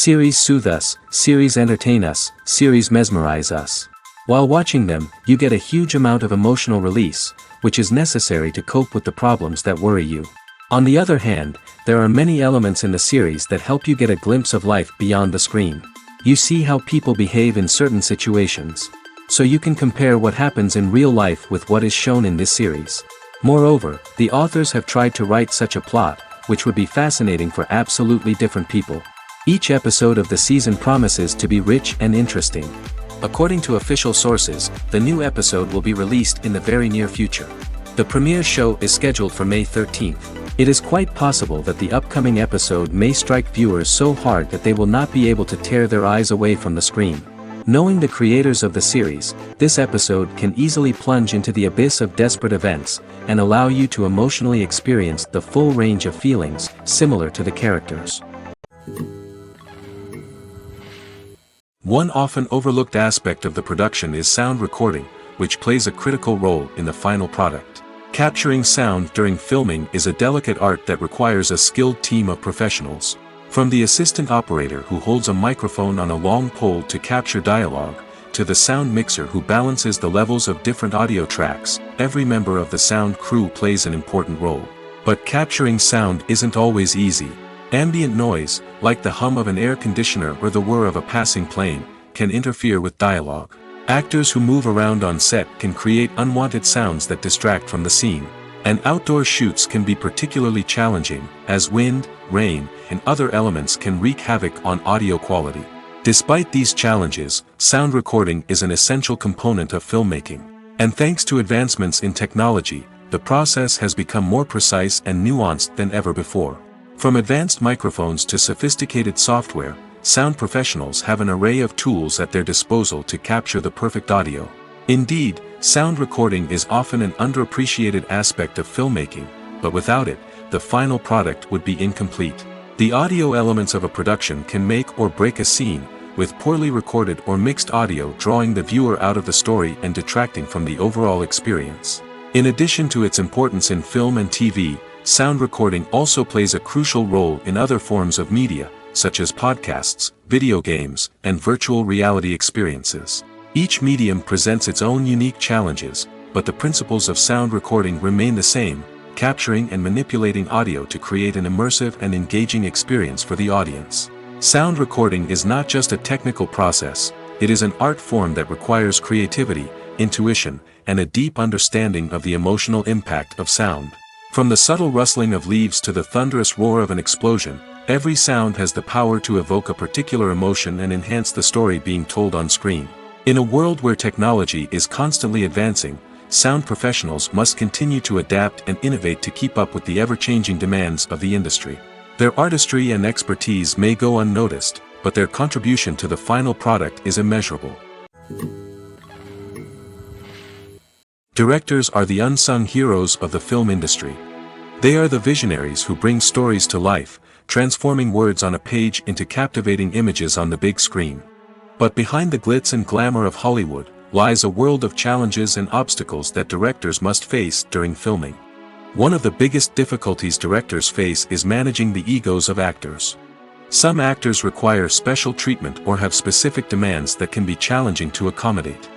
Series soothe us, series entertain us, series mesmerize us. While watching them, you get a huge amount of emotional release, which is necessary to cope with the problems that worry you. On the other hand, there are many elements in the series that help you get a glimpse of life beyond the screen. You see how people behave in certain situations. So you can compare what happens in real life with what is shown in this series. Moreover, the authors have tried to write such a plot, which would be fascinating for absolutely different people. Each episode of the season promises to be rich and interesting. According to official sources, the new episode will be released in the very near future. The premiere show is scheduled for May 13th. It is quite possible that the upcoming episode may strike viewers so hard that they will not be able to tear their eyes away from the screen. Knowing the creators of the series, this episode can easily plunge into the abyss of desperate events, and allow you to emotionally experience the full range of feelings, similar to the characters. One often overlooked aspect of the production is sound recording, which plays a critical role in the final product. Capturing sound during filming is a delicate art that requires a skilled team of professionals. From the assistant operator who holds a microphone on a long pole to capture dialogue, to the sound mixer who balances the levels of different audio tracks, every member of the sound crew plays an important role. But capturing sound isn't always easy. Ambient noise, like the hum of an air conditioner or the whir of a passing plane, can interfere with dialogue. Actors who move around on set can create unwanted sounds that distract from the scene. And outdoor shoots can be particularly challenging, as wind, rain, and other elements can wreak havoc on audio quality. Despite these challenges, sound recording is an essential component of filmmaking. And thanks to advancements in technology, the process has become more precise and nuanced than ever before. From advanced microphones to sophisticated software, sound professionals have an array of tools at their disposal to capture the perfect audio. Indeed, sound recording is often an underappreciated aspect of filmmaking, but without it, the final product would be incomplete. The audio elements of a production can make or break a scene, with poorly recorded or mixed audio drawing the viewer out of the story and detracting from the overall experience. In addition to its importance in film and TV, sound recording also plays a crucial role in other forms of media, such as podcasts, video games, and virtual reality experiences. Each medium presents its own unique challenges, but the principles of sound recording remain the same, capturing and manipulating audio to create an immersive and engaging experience for the audience. Sound recording is not just a technical process, it is an art form that requires creativity, intuition, and a deep understanding of the emotional impact of sound. From the subtle rustling of leaves to the thunderous roar of an explosion, every sound has the power to evoke a particular emotion and enhance the story being told on screen. In a world where technology is constantly advancing, sound professionals must continue to adapt and innovate to keep up with the ever-changing demands of the industry. Their artistry and expertise may go unnoticed, but their contribution to the final product is immeasurable. Directors are the unsung heroes of the film industry. They are the visionaries who bring stories to life, transforming words on a page into captivating images on the big screen. But behind the glitz and glamour of Hollywood, lies a world of challenges and obstacles that directors must face during filming. One of the biggest difficulties directors face is managing the egos of actors. Some actors require special treatment or have specific demands that can be challenging to accommodate.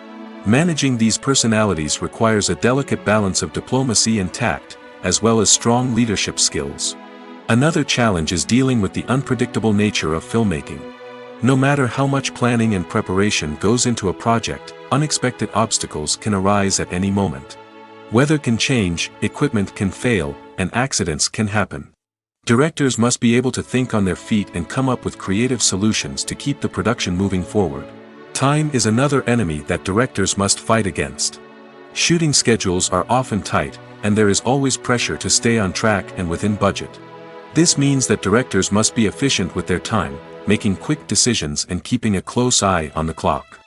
Managing these personalities requires a delicate balance of diplomacy and tact, as well as strong leadership skills. Another challenge is dealing with the unpredictable nature of filmmaking. No matter how much planning and preparation goes into a project, unexpected obstacles can arise at any moment. Weather can change, equipment can fail, and accidents can happen. Directors must be able to think on their feet and come up with creative solutions to keep the production moving forward. Time is another enemy that directors must fight against. Shooting schedules are often tight, and there is always pressure to stay on track and within budget. This means that directors must be efficient with their time, making quick decisions and keeping a close eye on the clock.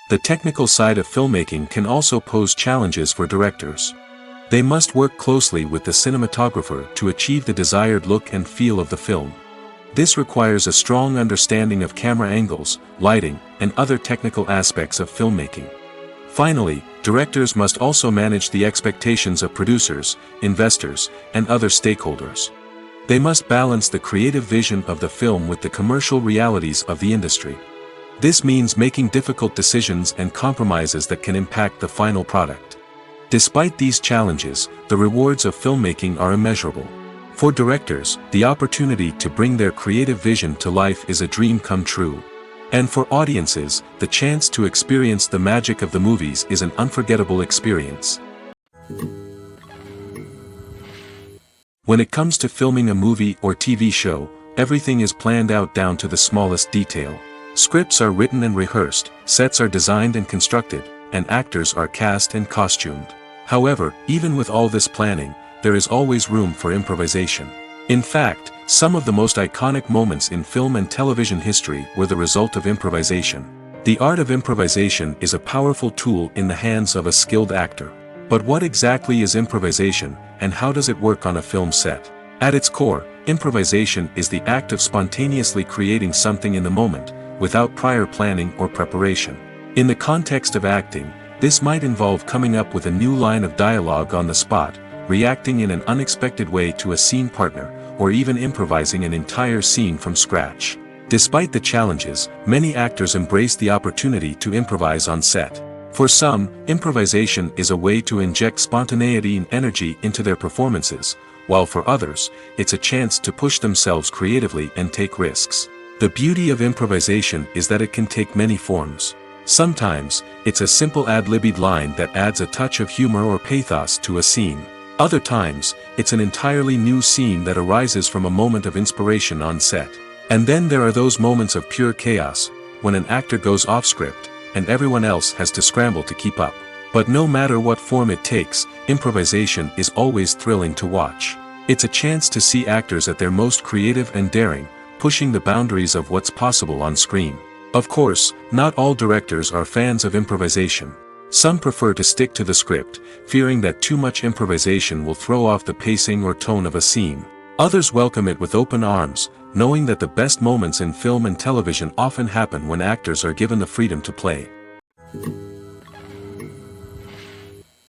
The technical side of filmmaking can also pose challenges for directors. They must work closely with the cinematographer to achieve the desired look and feel of the film. This requires a strong understanding of camera angles, lighting, and other technical aspects of filmmaking. Finally, directors must also manage the expectations of producers, investors, and other stakeholders. They must balance the creative vision of the film with the commercial realities of the industry. This means making difficult decisions and compromises that can impact the final product. Despite these challenges, the rewards of filmmaking are immeasurable. For directors, the opportunity to bring their creative vision to life is a dream come true. And for audiences, the chance to experience the magic of the movies is an unforgettable experience. When it comes to filming a movie or TV show, everything is planned out down to the smallest detail. Scripts are written and rehearsed, sets are designed and constructed, and actors are cast and costumed. However, even with all this planning, there is always room for improvisation. In fact, some of the most iconic moments in film and television history were the result of improvisation. The art of improvisation is a powerful tool in the hands of a skilled actor. But what exactly is improvisation, and how does it work on a film set? At its core, improvisation is the act of spontaneously creating something in the moment, without prior planning or preparation. In the context of acting, this might involve coming up with a new line of dialogue on the spot, reacting in an unexpected way to a scene partner, or even improvising an entire scene from scratch. Despite the challenges, many actors embrace the opportunity to improvise on set. For some, improvisation is a way to inject spontaneity and energy into their performances, while for others, it's a chance to push themselves creatively and take risks. The beauty of improvisation is that it can take many forms. Sometimes, it's a simple ad-libbed line that adds a touch of humor or pathos to a scene. Other times, it's an entirely new scene that arises from a moment of inspiration on set. And then there are those moments of pure chaos, when an actor goes off script, and everyone else has to scramble to keep up. But no matter what form it takes, improvisation is always thrilling to watch. It's a chance to see actors at their most creative and daring, pushing the boundaries of what's possible on screen. Of course, not all directors are fans of improvisation. Some prefer to stick to the script, fearing that too much improvisation will throw off the pacing or tone of a scene. Others welcome it with open arms, knowing that the best moments in film and television often happen when actors are given the freedom to play.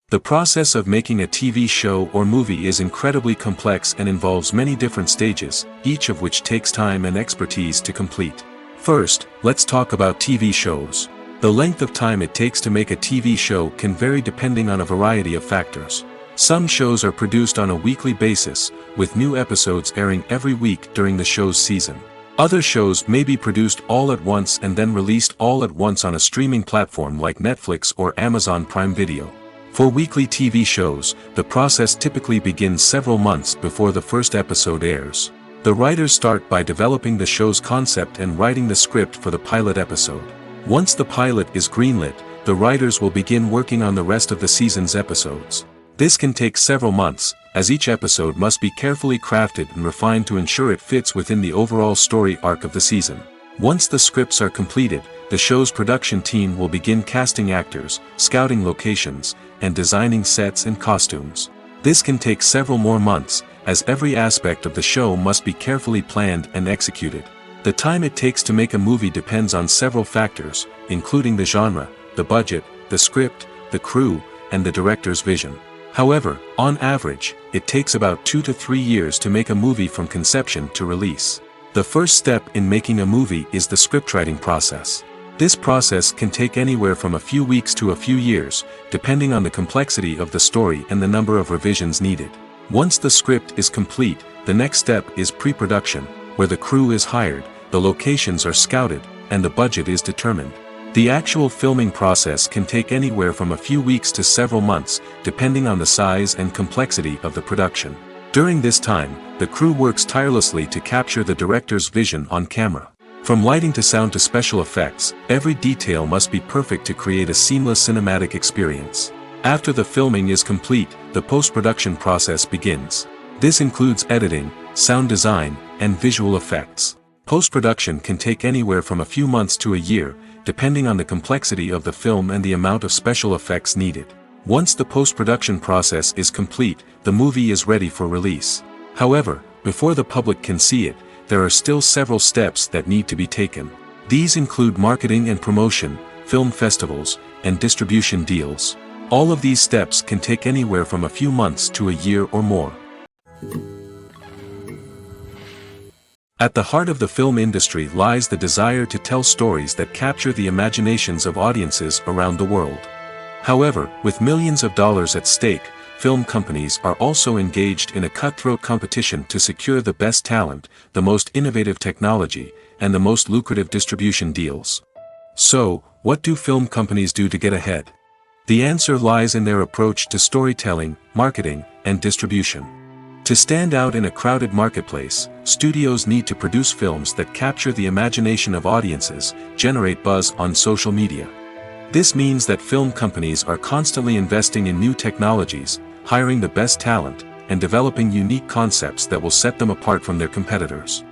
The process of making a TV show or movie is incredibly complex and involves many different stages, each of which takes time and expertise to complete. First, let's talk about TV shows. The length of time it takes to make a TV show can vary depending on a variety of factors. Some shows are produced on a weekly basis, with new episodes airing every week during the show's season. Other shows may be produced all at once and then released all at once on a streaming platform like Netflix or Amazon Prime Video. For weekly TV shows, the process typically begins several months before the first episode airs. The writers start by developing the show's concept and writing the script for the pilot episode. Once the pilot is greenlit, the writers will begin working on the rest of the season's episodes. This can take several months, as each episode must be carefully crafted and refined to ensure it fits within the overall story arc of the season. Once the scripts are completed, the show's production team will begin casting actors, scouting locations, and designing sets and costumes. This can take several more months, as every aspect of the show must be carefully planned and executed. The time it takes to make a movie depends on several factors, including the genre, the budget, the script, the crew, and the director's vision. However, on average, it takes about 2 to 3 years to make a movie from conception to release. The first step in making a movie is the scriptwriting process. This process can take anywhere from a few weeks to a few years, depending on the complexity of the story and the number of revisions needed. Once the script is complete, the next step is pre-production, where the crew is hired, the locations are scouted, and the budget is determined. The actual filming process can take anywhere from a few weeks to several months, depending on the size and complexity of the production. During this time, the crew works tirelessly to capture the director's vision on camera. From lighting to sound to special effects, every detail must be perfect to create a seamless cinematic experience. After the filming is complete, the post-production process begins. This includes editing, sound design, and visual effects. Post-production can take anywhere from a few months to a year, depending on the complexity of the film and the amount of special effects needed. Once the post-production process is complete, the movie is ready for release. However, before the public can see it, there are still several steps that need to be taken. These include marketing and promotion, film festivals, and distribution deals. All of these steps can take anywhere from a few months to a year or more. At the heart of the film industry lies the desire to tell stories that capture the imaginations of audiences around the world. However, with millions of dollars at stake, film companies are also engaged in a cutthroat competition to secure the best talent, the most innovative technology, and the most lucrative distribution deals. So, what do film companies do to get ahead? The answer lies in their approach to storytelling, marketing, and distribution. To stand out in a crowded marketplace, studios need to produce films that capture the imagination of audiences, generate buzz on social media. This means that film companies are constantly investing in new technologies, hiring the best talent, and developing unique concepts that will set them apart from their competitors.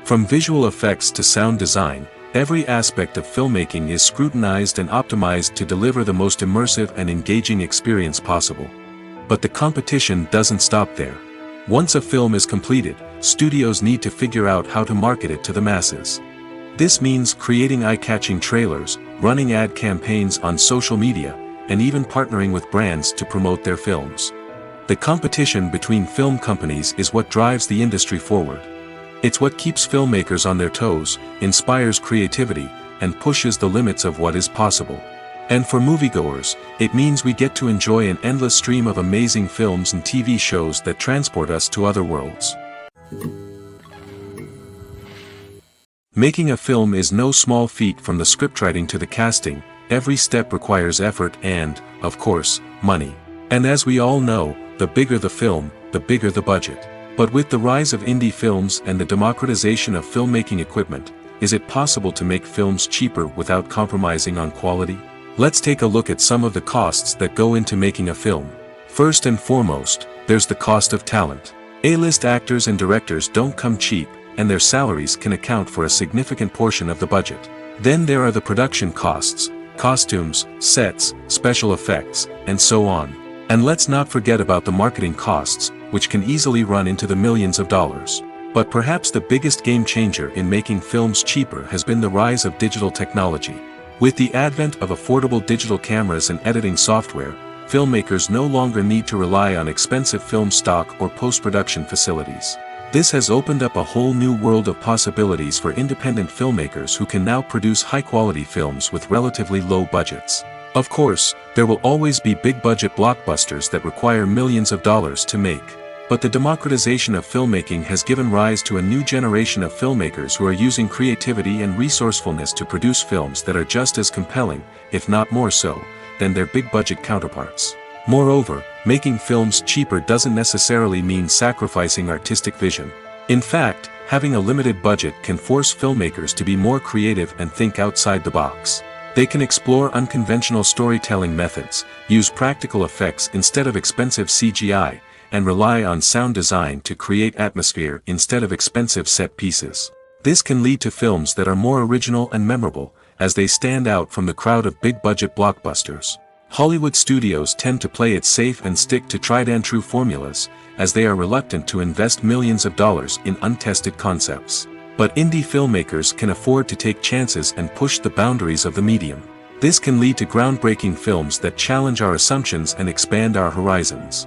From visual effects to sound design, every aspect of filmmaking is scrutinized and optimized to deliver the most immersive and engaging experience possible. But the competition doesn't stop there. Once a film is completed, studios need to figure out how to market it to the masses. This means creating eye-catching trailers, running ad campaigns on social media, and even partnering with brands to promote their films. The competition between film companies is what drives the industry forward. It's what keeps filmmakers on their toes, inspires creativity, and pushes the limits of what is possible. And for moviegoers, it means we get to enjoy an endless stream of amazing films and TV shows that transport us to other worlds. Making a film is no small feat. From the scriptwriting to the casting, every step requires effort and, of course, money. And as we all know, the bigger the film, the bigger the budget. But with the rise of indie films and the democratization of filmmaking equipment, is it possible to make films cheaper without compromising on quality? Let's take a look at some of the costs that go into making a film. First and foremost, there's the cost of talent. A-list actors and directors don't come cheap, and their salaries can account for a significant portion of the budget. Then there are the production costs, costumes, sets, special effects, and so on. And let's not forget about the marketing costs, which can easily run into the millions of dollars. But perhaps the biggest game changer in making films cheaper has been the rise of digital technology. With the advent of affordable digital cameras and editing software, filmmakers no longer need to rely on expensive film stock or post-production facilities. This has opened up a whole new world of possibilities for independent filmmakers who can now produce high-quality films with relatively low budgets. Of course, there will always be big-budget blockbusters that require millions of dollars to make. But the democratization of filmmaking has given rise to a new generation of filmmakers who are using creativity and resourcefulness to produce films that are just as compelling, if not more so, than their big-budget counterparts. Moreover, making films cheaper doesn't necessarily mean sacrificing artistic vision. In fact, having a limited budget can force filmmakers to be more creative and think outside the box. They can explore unconventional storytelling methods, use practical effects instead of expensive CGI, and rely on sound design to create atmosphere instead of expensive set pieces. This can lead to films that are more original and memorable, as they stand out from the crowd of big-budget blockbusters. Hollywood studios tend to play it safe and stick to tried-and-true formulas, as they are reluctant to invest millions of dollars in untested concepts. But indie filmmakers can afford to take chances and push the boundaries of the medium. This can lead to groundbreaking films that challenge our assumptions and expand our horizons.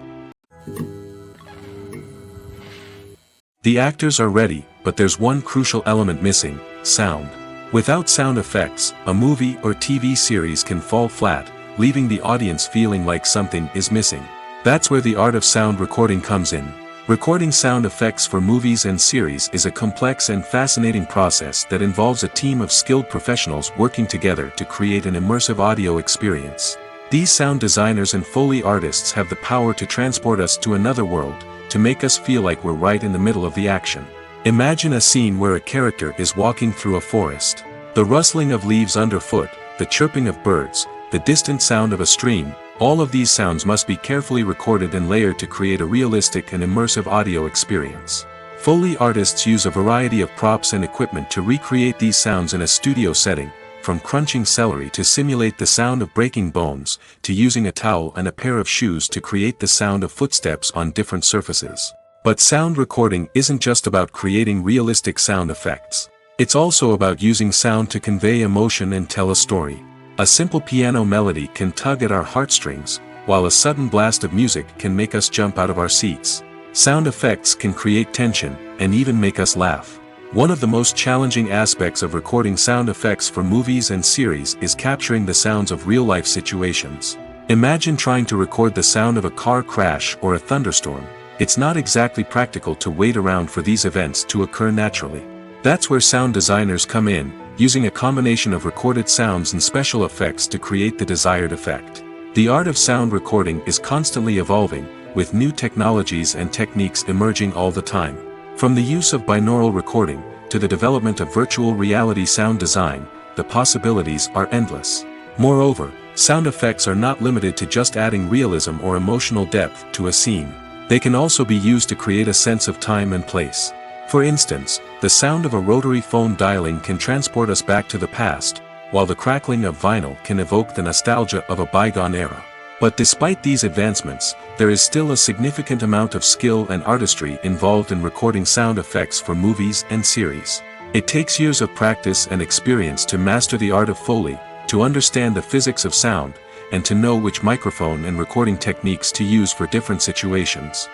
The actors are ready, but there's one crucial element missing: sound. Without sound effects, a movie or TV series can fall flat, leaving the audience feeling like something is missing. That's where the art of sound recording comes in. Recording sound effects for movies and series is a complex and fascinating process that involves a team of skilled professionals working together to create an immersive audio experience. These sound designers and Foley artists have the power to transport us to another world, to make us feel like we're right in the middle of the action. Imagine a scene where a character is walking through a forest. The rustling of leaves underfoot, the chirping of birds, the distant sound of a stream, all of these sounds must be carefully recorded and layered to create a realistic and immersive audio experience. Foley artists use a variety of props and equipment to recreate these sounds in a studio setting, from crunching celery to simulate the sound of breaking bones, to using a towel and a pair of shoes to create the sound of footsteps on different surfaces. But sound recording isn't just about creating realistic sound effects. It's also about using sound to convey emotion and tell a story. A simple piano melody can tug at our heartstrings, while a sudden blast of music can make us jump out of our seats. Sound effects can create tension, and even make us laugh. One of the most challenging aspects of recording sound effects for movies and series is capturing the sounds of real-life situations. Imagine trying to record the sound of a car crash or a thunderstorm. It's not exactly practical to wait around for these events to occur naturally. That's where sound designers come in, using a combination of recorded sounds and special effects to create the desired effect. The art of sound recording is constantly evolving, with new technologies and techniques emerging all the time. From the use of binaural recording, to the development of virtual reality sound design, the possibilities are endless. Moreover, sound effects are not limited to just adding realism or emotional depth to a scene. They can also be used to create a sense of time and place. For instance, the sound of a rotary phone dialing can transport us back to the past, while the crackling of vinyl can evoke the nostalgia of a bygone era. But despite these advancements, there is still a significant amount of skill and artistry involved in recording sound effects for movies and series. It takes years of practice and experience to master the art of Foley, to understand the physics of sound, and to know which microphone and recording techniques to use for different situations.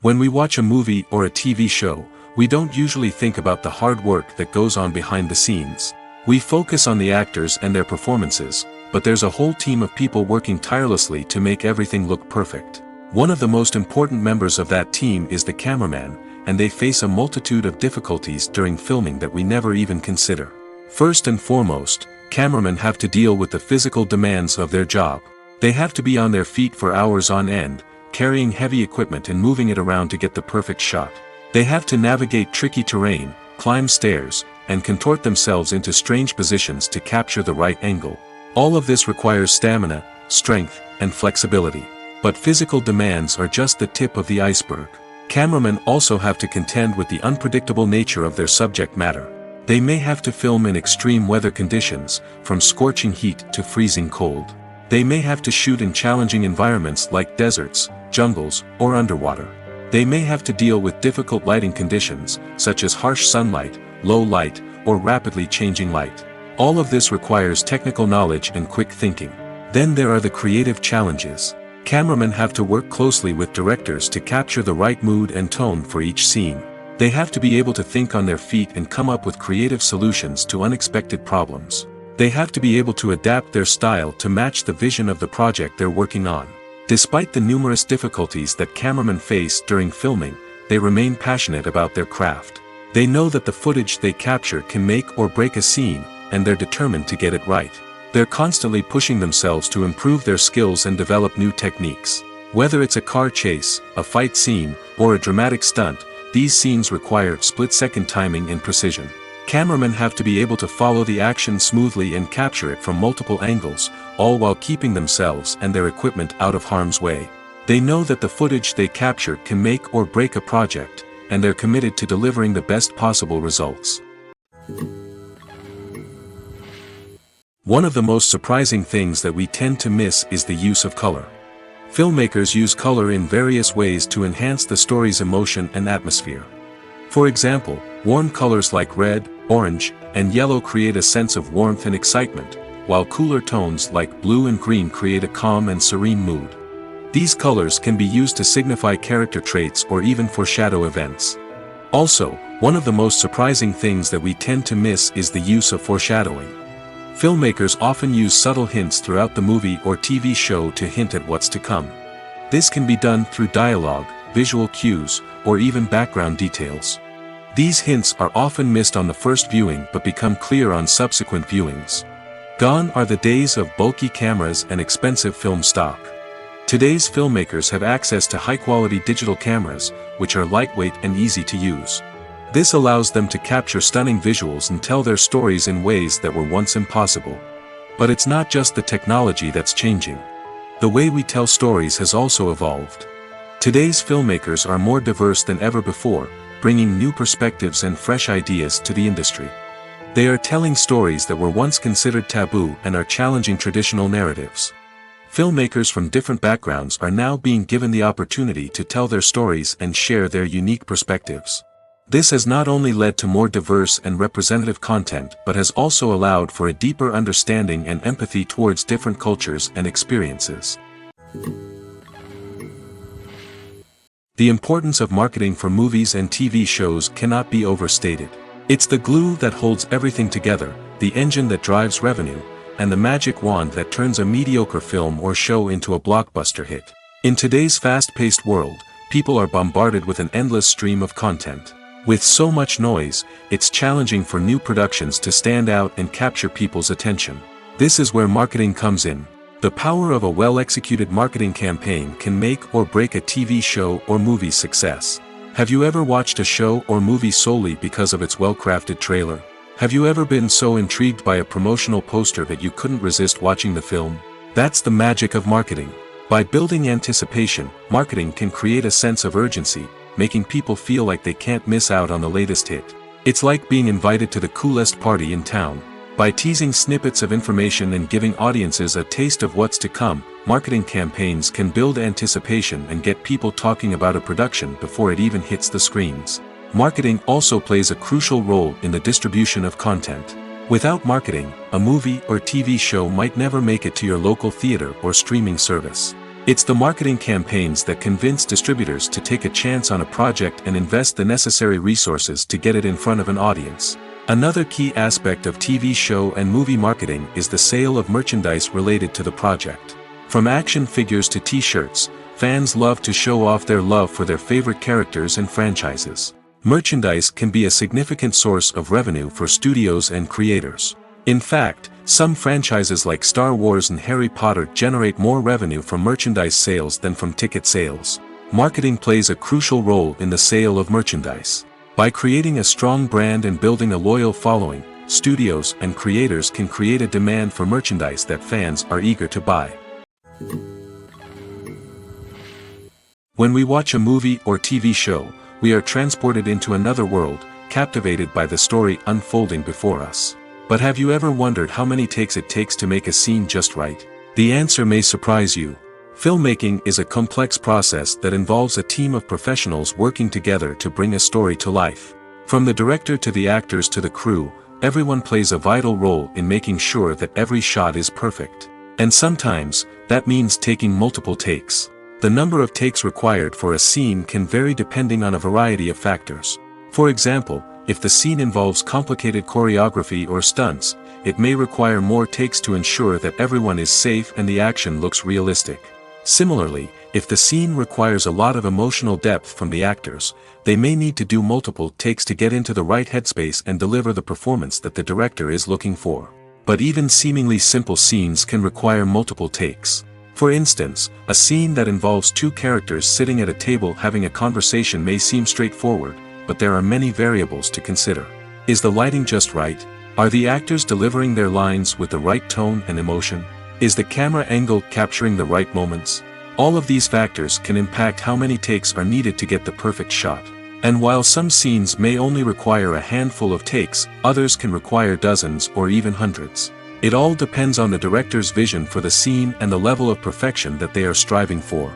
When we watch a movie or a TV show, we don't usually think about the hard work that goes on behind the scenes. We focus on the actors and their performances, but there's a whole team of people working tirelessly to make everything look perfect. One of the most important members of that team is the cameraman, and they face a multitude of difficulties during filming that we never even consider. First and foremost, cameramen have to deal with the physical demands of their job. They have to be on their feet for hours on end, carrying heavy equipment and moving it around to get the perfect shot. They have to navigate tricky terrain, climb stairs, and contort themselves into strange positions to capture the right angle. All of this requires stamina, strength, and flexibility. But physical demands are just the tip of the iceberg. Cameramen also have to contend with the unpredictable nature of their subject matter. They may have to film in extreme weather conditions, from scorching heat to freezing cold. They may have to shoot in challenging environments like deserts, jungles, or underwater. They may have to deal with difficult lighting conditions, such as harsh sunlight, low light, or rapidly changing light. All of this requires technical knowledge and quick thinking. Then there are the creative challenges. Cameramen have to work closely with directors to capture the right mood and tone for each scene. They have to be able to think on their feet and come up with creative solutions to unexpected problems. They have to be able to adapt their style to match the vision of the project they're working on. Despite the numerous difficulties that cameramen face during filming, they remain passionate about their craft. They know that the footage they capture can make or break a scene, and they're determined to get it right. They're constantly pushing themselves to improve their skills and develop new techniques. Whether it's a car chase, a fight scene, or a dramatic stunt, these scenes require split-second timing and precision. Cameramen have to be able to follow the action smoothly and capture it from multiple angles, all while keeping themselves and their equipment out of harm's way. They know that the footage they capture can make or break a project, and they're committed to delivering the best possible results. One of the most surprising things that we tend to miss is the use of color. Filmmakers use color in various ways to enhance the story's emotion and atmosphere. For example, warm colors like red, orange, and yellow create a sense of warmth and excitement, while cooler tones like blue and green create a calm and serene mood. These colors can be used to signify character traits or even foreshadow events. Also, one of the most surprising things that we tend to miss is the use of foreshadowing. Filmmakers often use subtle hints throughout the movie or TV show to hint at what's to come. This can be done through dialogue, visual cues, or even background details. These hints are often missed on the first viewing but become clear on subsequent viewings. Gone are the days of bulky cameras and expensive film stock. Today's filmmakers have access to high-quality digital cameras, which are lightweight and easy to use. This allows them to capture stunning visuals and tell their stories in ways that were once impossible. But it's not just the technology that's changing. The way we tell stories has also evolved. Today's filmmakers are more diverse than ever before, bringing new perspectives and fresh ideas to the industry. They are telling stories that were once considered taboo and are challenging traditional narratives. Filmmakers from different backgrounds are now being given the opportunity to tell their stories and share their unique perspectives. This has not only led to more diverse and representative content but has also allowed for a deeper understanding and empathy towards different cultures and experiences. The importance of marketing for movies and TV shows cannot be overstated. It's the glue that holds everything together, the engine that drives revenue, and the magic wand that turns a mediocre film or show into a blockbuster hit. In today's fast-paced world, people are bombarded with an endless stream of content. With so much noise, it's challenging for new productions to stand out and capture people's attention. This is where marketing comes in. The power of a well-executed marketing campaign can make or break a TV show or movie's success. Have you ever watched a show or movie solely because of its well-crafted trailer? Have you ever been so intrigued by a promotional poster that you couldn't resist watching the film? That's the magic of marketing. By building anticipation, marketing can create a sense of urgency, making people feel like they can't miss out on the latest hit. It's like being invited to the coolest party in town. By teasing snippets of information and giving audiences a taste of what's to come, marketing campaigns can build anticipation and get people talking about a production before it even hits the screens. Marketing also plays a crucial role in the distribution of content. Without marketing, a movie or TV show might never make it to your local theater or streaming service. It's the marketing campaigns that convince distributors to take a chance on a project and invest the necessary resources to get it in front of an audience. Another key aspect of TV show and movie marketing is the sale of merchandise related to the project. From action figures to t-shirts, fans love to show off their love for their favorite characters and franchises. Merchandise can be a significant source of revenue for studios and creators. In fact, some franchises like Star Wars and Harry Potter generate more revenue from merchandise sales than from ticket sales. Marketing plays a crucial role in the sale of merchandise. By creating a strong brand and building a loyal following, studios and creators can create a demand for merchandise that fans are eager to buy. When we watch a movie or TV show, we are transported into another world, captivated by the story unfolding before us. But have you ever wondered how many takes it takes to make a scene just right? The answer may surprise you. Filmmaking is a complex process that involves a team of professionals working together to bring a story to life. From the director to the actors to the crew, everyone plays a vital role in making sure that every shot is perfect. And sometimes, that means taking multiple takes. The number of takes required for a scene can vary depending on a variety of factors. For example, if the scene involves complicated choreography or stunts, it may require more takes to ensure that everyone is safe and the action looks realistic. Similarly, if the scene requires a lot of emotional depth from the actors, they may need to do multiple takes to get into the right headspace and deliver the performance that the director is looking for. But even seemingly simple scenes can require multiple takes. For instance, a scene that involves two characters sitting at a table having a conversation may seem straightforward, but there are many variables to consider. Is the lighting just right? Are the actors delivering their lines with the right tone and emotion? Is the camera angle capturing the right moments? All of these factors can impact how many takes are needed to get the perfect shot. And while some scenes may only require a handful of takes, others can require dozens or even hundreds. It all depends on the director's vision for the scene and the level of perfection that they are striving for.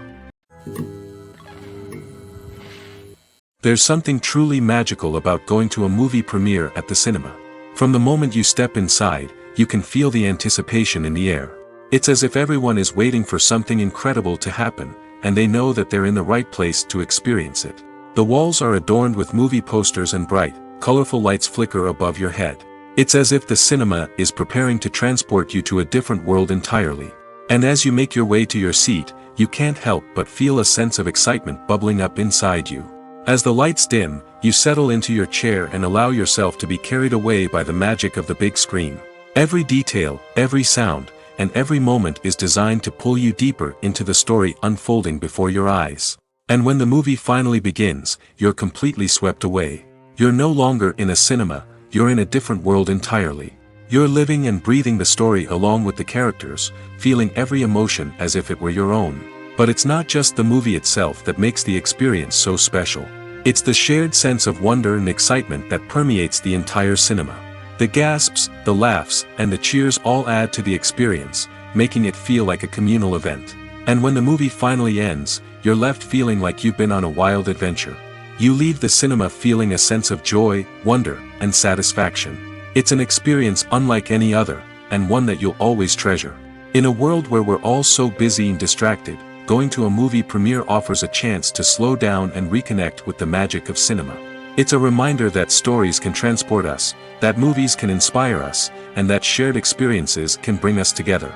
There's something truly magical about going to a movie premiere at the cinema. From the moment you step inside, you can feel the anticipation in the air. It's as if everyone is waiting for something incredible to happen, and they know that they're in the right place to experience it. The walls are adorned with movie posters and bright, colorful lights flicker above your head. It's as if the cinema is preparing to transport you to a different world entirely. And as you make your way to your seat, you can't help but feel a sense of excitement bubbling up inside you. As the lights dim, you settle into your chair and allow yourself to be carried away by the magic of the big screen. Every detail, every sound, and every moment is designed to pull you deeper into the story unfolding before your eyes. And when the movie finally begins, you're completely swept away. You're no longer in a cinema, you're in a different world entirely. You're living and breathing the story along with the characters, feeling every emotion as if it were your own. But it's not just the movie itself that makes the experience so special. It's the shared sense of wonder and excitement that permeates the entire cinema. The gasps, the laughs, and the cheers all add to the experience, making it feel like a communal event. And when the movie finally ends, you're left feeling like you've been on a wild adventure. You leave the cinema feeling a sense of joy, wonder, and satisfaction. It's an experience unlike any other, and one that you'll always treasure. In a world where we're all so busy and distracted, going to a movie premiere offers a chance to slow down and reconnect with the magic of cinema. It's a reminder that stories can transport us, that movies can inspire us, and that shared experiences can bring us together.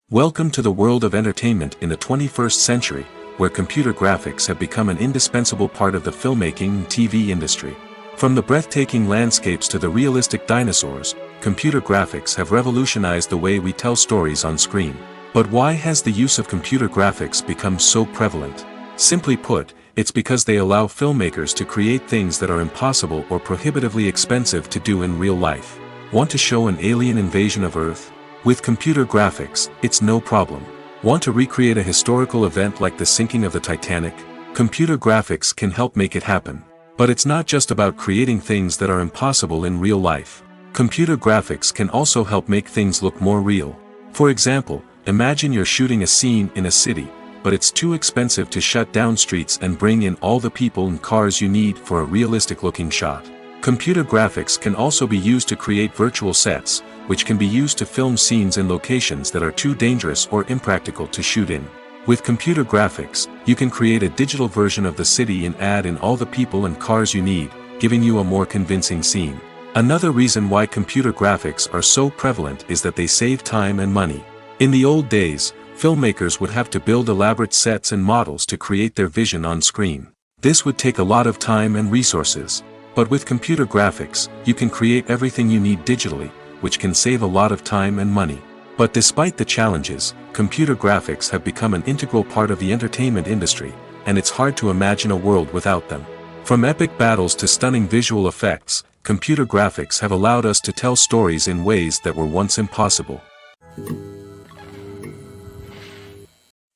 Welcome to the world of entertainment in the 21st century, where computer graphics have become an indispensable part of the filmmaking and TV industry. From the breathtaking landscapes to the realistic dinosaurs, computer graphics have revolutionized the way we tell stories on screen. But why has the use of computer graphics become so prevalent? Simply put, it's because they allow filmmakers to create things that are impossible or prohibitively expensive to do in real life. Want to show an alien invasion of Earth? With computer graphics, it's no problem. Want to recreate a historical event like the sinking of the Titanic? Computer graphics can help make it happen. But it's not just about creating things that are impossible in real life. Computer graphics can also help make things look more real. For example, imagine you're shooting a scene in a city, but it's too expensive to shut down streets and bring in all the people and cars you need for a realistic-looking shot. Computer graphics can also be used to create virtual sets, which can be used to film scenes in locations that are too dangerous or impractical to shoot in. With computer graphics, you can create a digital version of the city and add in all the people and cars you need, giving you a more convincing scene. Another reason why computer graphics are so prevalent is that they save time and money. In the old days, filmmakers would have to build elaborate sets and models to create their vision on screen. This would take a lot of time and resources. But with computer graphics, you can create everything you need digitally, which can save a lot of time and money. But despite the challenges, computer graphics have become an integral part of the entertainment industry, and it's hard to imagine a world without them. From epic battles to stunning visual effects, computer graphics have allowed us to tell stories in ways that were once impossible.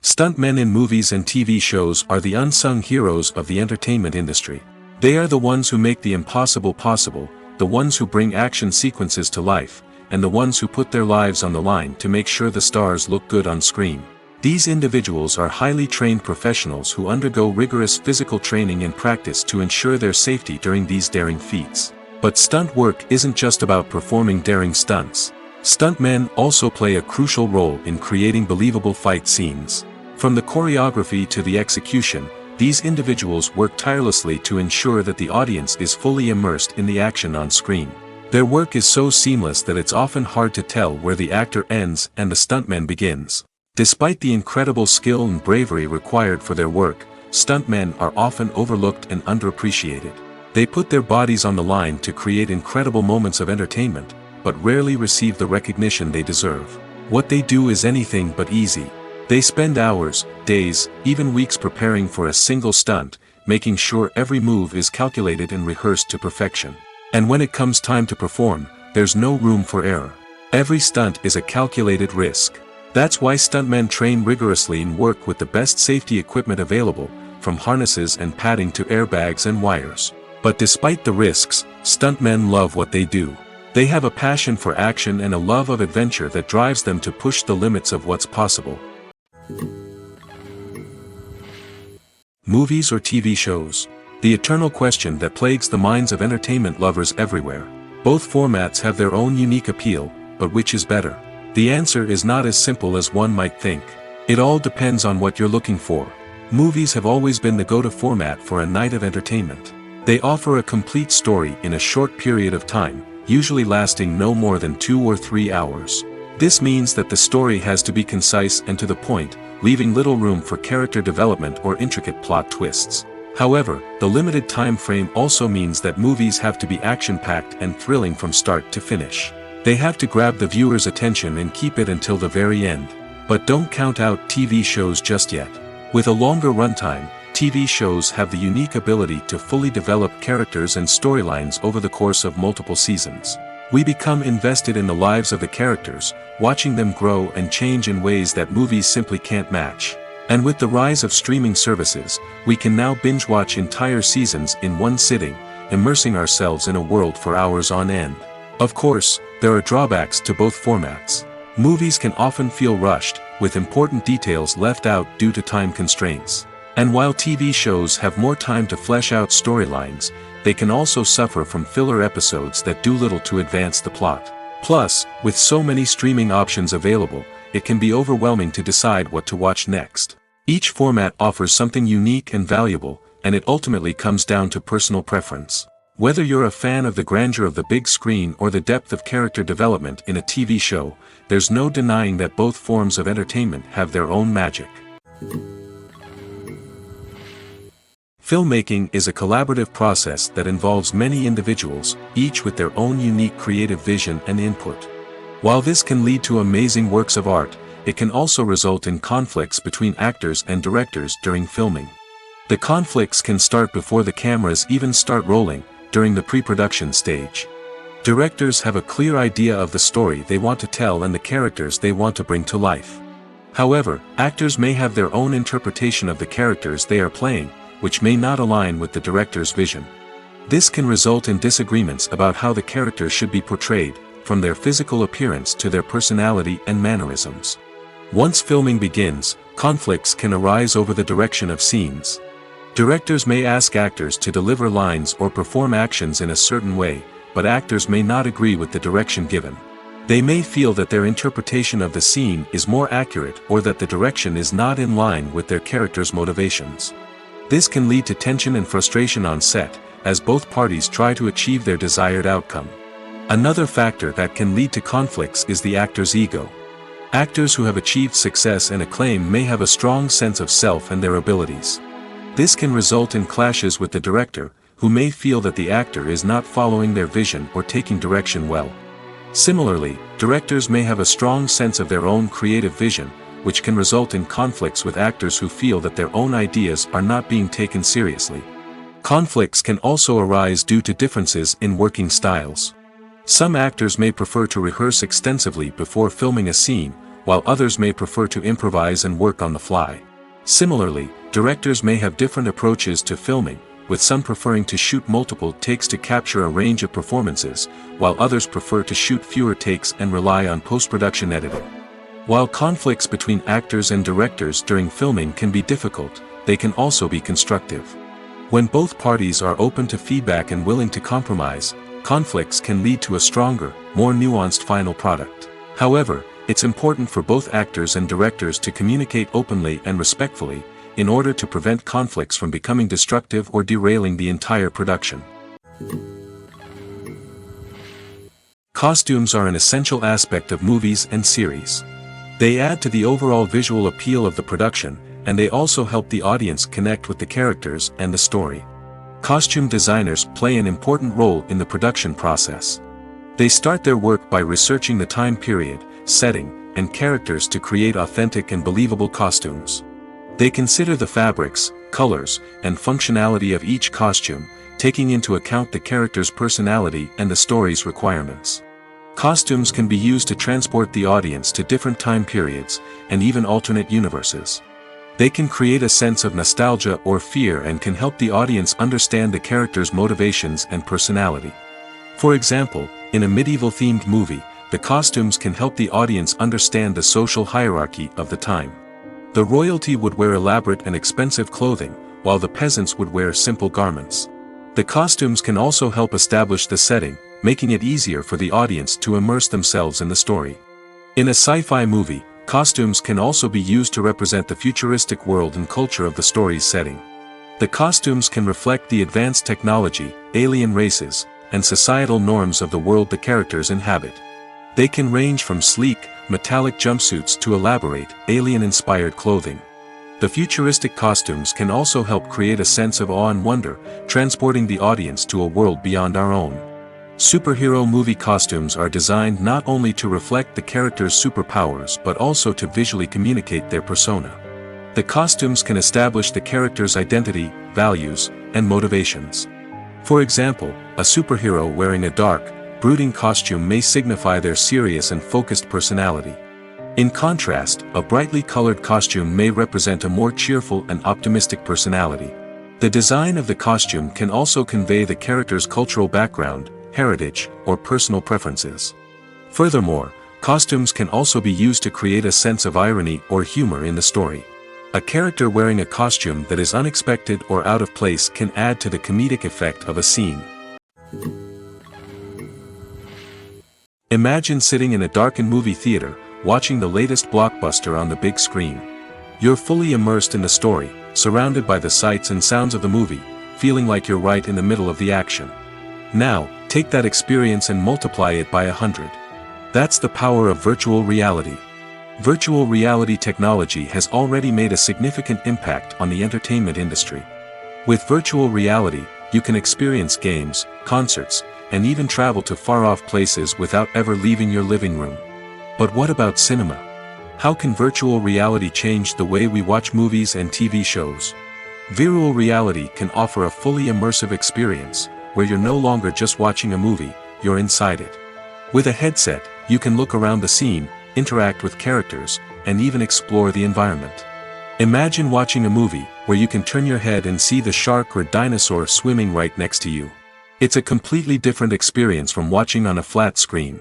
Stuntmen in movies and TV shows are the unsung heroes of the entertainment industry. They are the ones who make the impossible possible, the ones who bring action sequences to life, and the ones who put their lives on the line to make sure the stars look good on screen. These individuals are highly trained professionals who undergo rigorous physical training and practice to ensure their safety during these daring feats. But stunt work isn't just about performing daring stunts. Stuntmen also play a crucial role in creating believable fight scenes. From the choreography to the execution, these individuals work tirelessly to ensure that the audience is fully immersed in the action on screen. Their work is so seamless that it's often hard to tell where the actor ends and the stuntman begins. Despite the incredible skill and bravery required for their work, stuntmen are often overlooked and underappreciated. They put their bodies on the line to create incredible moments of entertainment, but rarely receive the recognition they deserve. What they do is anything but easy. They spend hours, days, even weeks preparing for a single stunt, making sure every move is calculated and rehearsed to perfection. And when it comes time to perform, there's no room for error. Every stunt is a calculated risk. That's why stuntmen train rigorously and work with the best safety equipment available, from harnesses and padding to airbags and wires. But despite the risks, stuntmen love what they do. They have a passion for action and a love of adventure that drives them to push the limits of what's possible. Movies or TV shows? The eternal question that plagues the minds of entertainment lovers everywhere. Both formats have their own unique appeal, but which is better? The answer is not as simple as one might think. It all depends on what you're looking for. Movies have always been the go-to format for a night of entertainment. They offer a complete story in a short period of time, usually lasting no more than 2 or 3 hours. This means that the story has to be concise and to the point, leaving little room for character development or intricate plot twists. However, the limited time frame also means that movies have to be action-packed and thrilling from start to finish. They have to grab the viewer's attention and keep it until the very end. But don't count out TV shows just yet. With a longer runtime, TV shows have the unique ability to fully develop characters and storylines over the course of multiple seasons. We become invested in the lives of the characters, watching them grow and change in ways that movies simply can't match. And with the rise of streaming services, we can now binge-watch entire seasons in one sitting, immersing ourselves in a world for hours on end. Of course, there are drawbacks to both formats. Movies can often feel rushed, with important details left out due to time constraints. And while TV shows have more time to flesh out storylines, they can also suffer from filler episodes that do little to advance the plot. Plus, with so many streaming options available, it can be overwhelming to decide what to watch next. Each format offers something unique and valuable, and it ultimately comes down to personal preference. Whether you're a fan of the grandeur of the big screen or the depth of character development in a TV show, there's no denying that both forms of entertainment have their own magic. Filmmaking is a collaborative process that involves many individuals, each with their own unique creative vision and input. While this can lead to amazing works of art, it can also result in conflicts between actors and directors during filming. The conflicts can start before the cameras even start rolling, during the pre-production stage. Directors have a clear idea of the story they want to tell and the characters they want to bring to life. However, actors may have their own interpretation of the characters they are playing, which may not align with the director's vision. This can result in disagreements about how the characters should be portrayed, from their physical appearance to their personality and mannerisms. Once filming begins, conflicts can arise over the direction of scenes. Directors may ask actors to deliver lines or perform actions in a certain way, but actors may not agree with the direction given. They may feel that their interpretation of the scene is more accurate or that the direction is not in line with their character's motivations. This can lead to tension and frustration on set, as both parties try to achieve their desired outcome. Another factor that can lead to conflicts is the actor's ego. Actors who have achieved success and acclaim may have a strong sense of self and their abilities. This can result in clashes with the director, who may feel that the actor is not following their vision or taking direction well. Similarly, directors may have a strong sense of their own creative vision, which can result in conflicts with actors who feel that their own ideas are not being taken seriously. Conflicts can also arise due to differences in working styles. Some actors may prefer to rehearse extensively before filming a scene, while others may prefer to improvise and work on the fly. Similarly, directors may have different approaches to filming, with some preferring to shoot multiple takes to capture a range of performances, while others prefer to shoot fewer takes and rely on post-production editing. While conflicts between actors and directors during filming can be difficult, they can also be constructive. When both parties are open to feedback and willing to compromise, conflicts can lead to a stronger, more nuanced final product. However, it's important for both actors and directors to communicate openly and respectfully, in order to prevent conflicts from becoming destructive or derailing the entire production. Costumes are an essential aspect of movies and series. They add to the overall visual appeal of the production, and they also help the audience connect with the characters and the story. Costume designers play an important role in the production process. They start their work by researching the time period, setting, and characters to create authentic and believable costumes. They consider the fabrics, colors, and functionality of each costume, taking into account the character's personality and the story's requirements. Costumes can be used to transport the audience to different time periods, and even alternate universes. They can create a sense of nostalgia or fear and can help the audience understand the character's motivations and personality. For example, in a medieval-themed movie, the costumes can help the audience understand the social hierarchy of the time. The royalty would wear elaborate and expensive clothing, while the peasants would wear simple garments. The costumes can also help establish the setting, making it easier for the audience to immerse themselves in the story. In a sci-fi movie, costumes can also be used to represent the futuristic world and culture of the story's setting. The costumes can reflect the advanced technology, alien races, and societal norms of the world the characters inhabit. They can range from sleek, metallic jumpsuits to elaborate, alien-inspired clothing. The futuristic costumes can also help create a sense of awe and wonder, transporting the audience to a world beyond our own. Superhero movie costumes are designed not only to reflect the character's superpowers but also to visually communicate their persona. The costumes can establish the character's identity, values, and motivations. For example, a superhero wearing a dark, brooding costume may signify their serious and focused personality. In contrast, a brightly colored costume may represent a more cheerful and optimistic personality. The design of the costume can also convey the character's cultural background, heritage, or personal preferences. Furthermore, costumes can also be used to create a sense of irony or humor in the story. A character wearing a costume that is unexpected or out of place can add to the comedic effect of a scene. Imagine sitting in a darkened movie theater, watching the latest blockbuster on the big screen. You're fully immersed in the story, surrounded by the sights and sounds of the movie, feeling like you're right in the middle of the action. Now, take that experience and multiply it by 100. That's the power of virtual reality. Virtual reality technology has already made a significant impact on the entertainment industry. With virtual reality, you can experience games, concerts, and even travel to far-off places without ever leaving your living room. But what about cinema? How can virtual reality change the way we watch movies and TV shows? Virtual reality can offer a fully immersive experience, where you're no longer just watching a movie, you're inside it. With a headset, you can look around the scene, interact with characters, and even explore the environment. Imagine watching a movie, where you can turn your head and see the shark or dinosaur swimming right next to you. It's a completely different experience from watching on a flat screen.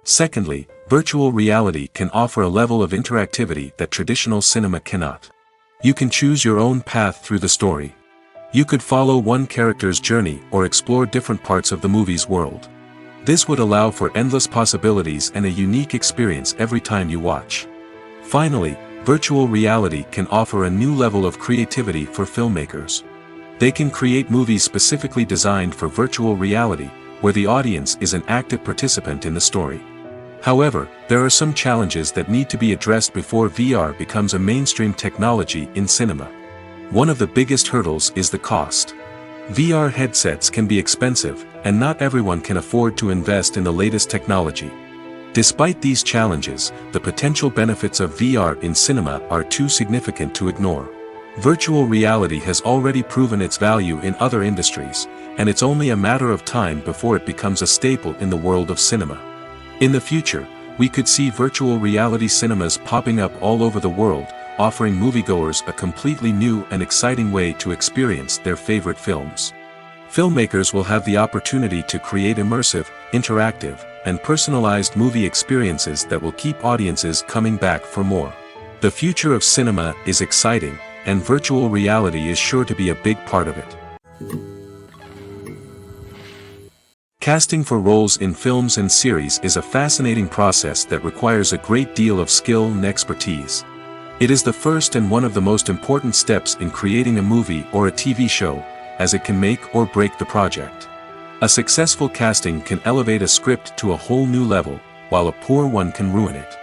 Secondly, virtual reality can offer a level of interactivity that traditional cinema cannot. You can choose your own path through the story. You could follow one character's journey or explore different parts of the movie's world. This would allow for endless possibilities and a unique experience every time you watch. Finally, virtual reality can offer a new level of creativity for filmmakers. They can create movies specifically designed for virtual reality, where the audience is an active participant in the story. However, there are some challenges that need to be addressed before VR becomes a mainstream technology in cinema. One of the biggest hurdles is the cost. VR headsets can be expensive, and not everyone can afford to invest in the latest technology. Despite these challenges, the potential benefits of VR in cinema are too significant to ignore. Virtual reality has already proven its value in other industries, and it's only a matter of time before it becomes a staple in the world of cinema. In the future, we could see virtual reality cinemas popping up all over the world, offering moviegoers a completely new and exciting way to experience their favorite films. Filmmakers will have the opportunity to create immersive, interactive, and personalized movie experiences that will keep audiences coming back for more. The future of cinema is exciting, and virtual reality is sure to be a big part of it. Casting for roles in films and series is a fascinating process that requires a great deal of skill and expertise. It is the first and one of the most important steps in creating a movie or a TV show, as it can make or break the project. A successful casting can elevate a script to a whole new level, while a poor one can ruin it.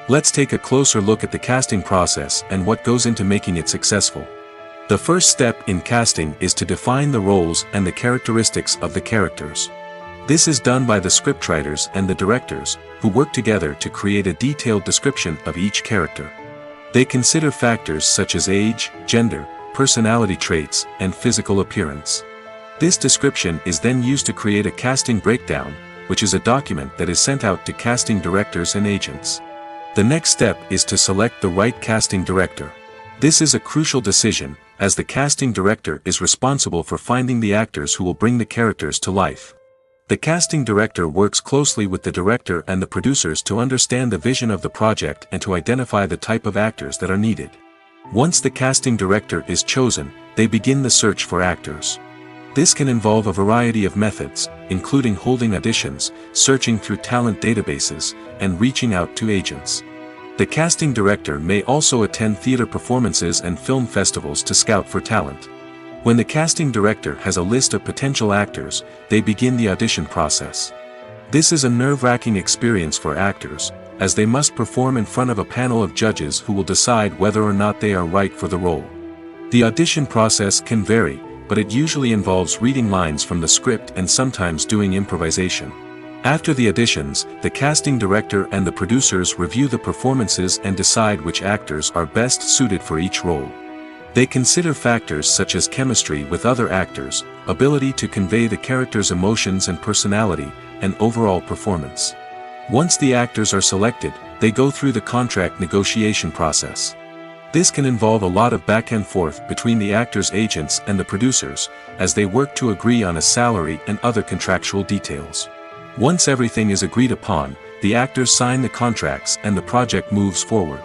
Let's take a closer look at the casting process and what goes into making it successful. The first step in casting is to define the roles and the characteristics of the characters. This is done by the scriptwriters and the directors, who work together to create a detailed description of each character. They consider factors such as age, gender, personality traits, and physical appearance. This description is then used to create a casting breakdown, which is a document that is sent out to casting directors and agents. The next step is to select the right casting director. This is a crucial decision, as the casting director is responsible for finding the actors who will bring the characters to life. The casting director works closely with the director and the producers to understand the vision of the project and to identify the type of actors that are needed. Once the casting director is chosen, they begin the search for actors. This can involve a variety of methods, including holding auditions, searching through talent databases, and reaching out to agents. The casting director may also attend theater performances and film festivals to scout for talent. When the casting director has a list of potential actors, they begin the audition process. This is a nerve-wracking experience for actors, as they must perform in front of a panel of judges who will decide whether or not they are right for the role. The audition process can vary, but it usually involves reading lines from the script and sometimes doing improvisation. After the auditions, the casting director and the producers review the performances and decide which actors are best suited for each role. They consider factors such as chemistry with other actors, ability to convey the character's emotions and personality, and overall performance. Once the actors are selected, they go through the contract negotiation process. This can involve a lot of back and forth between the actors' agents and the producers, as they work to agree on a salary and other contractual details. Once everything is agreed upon, the actors sign the contracts and the project moves forward.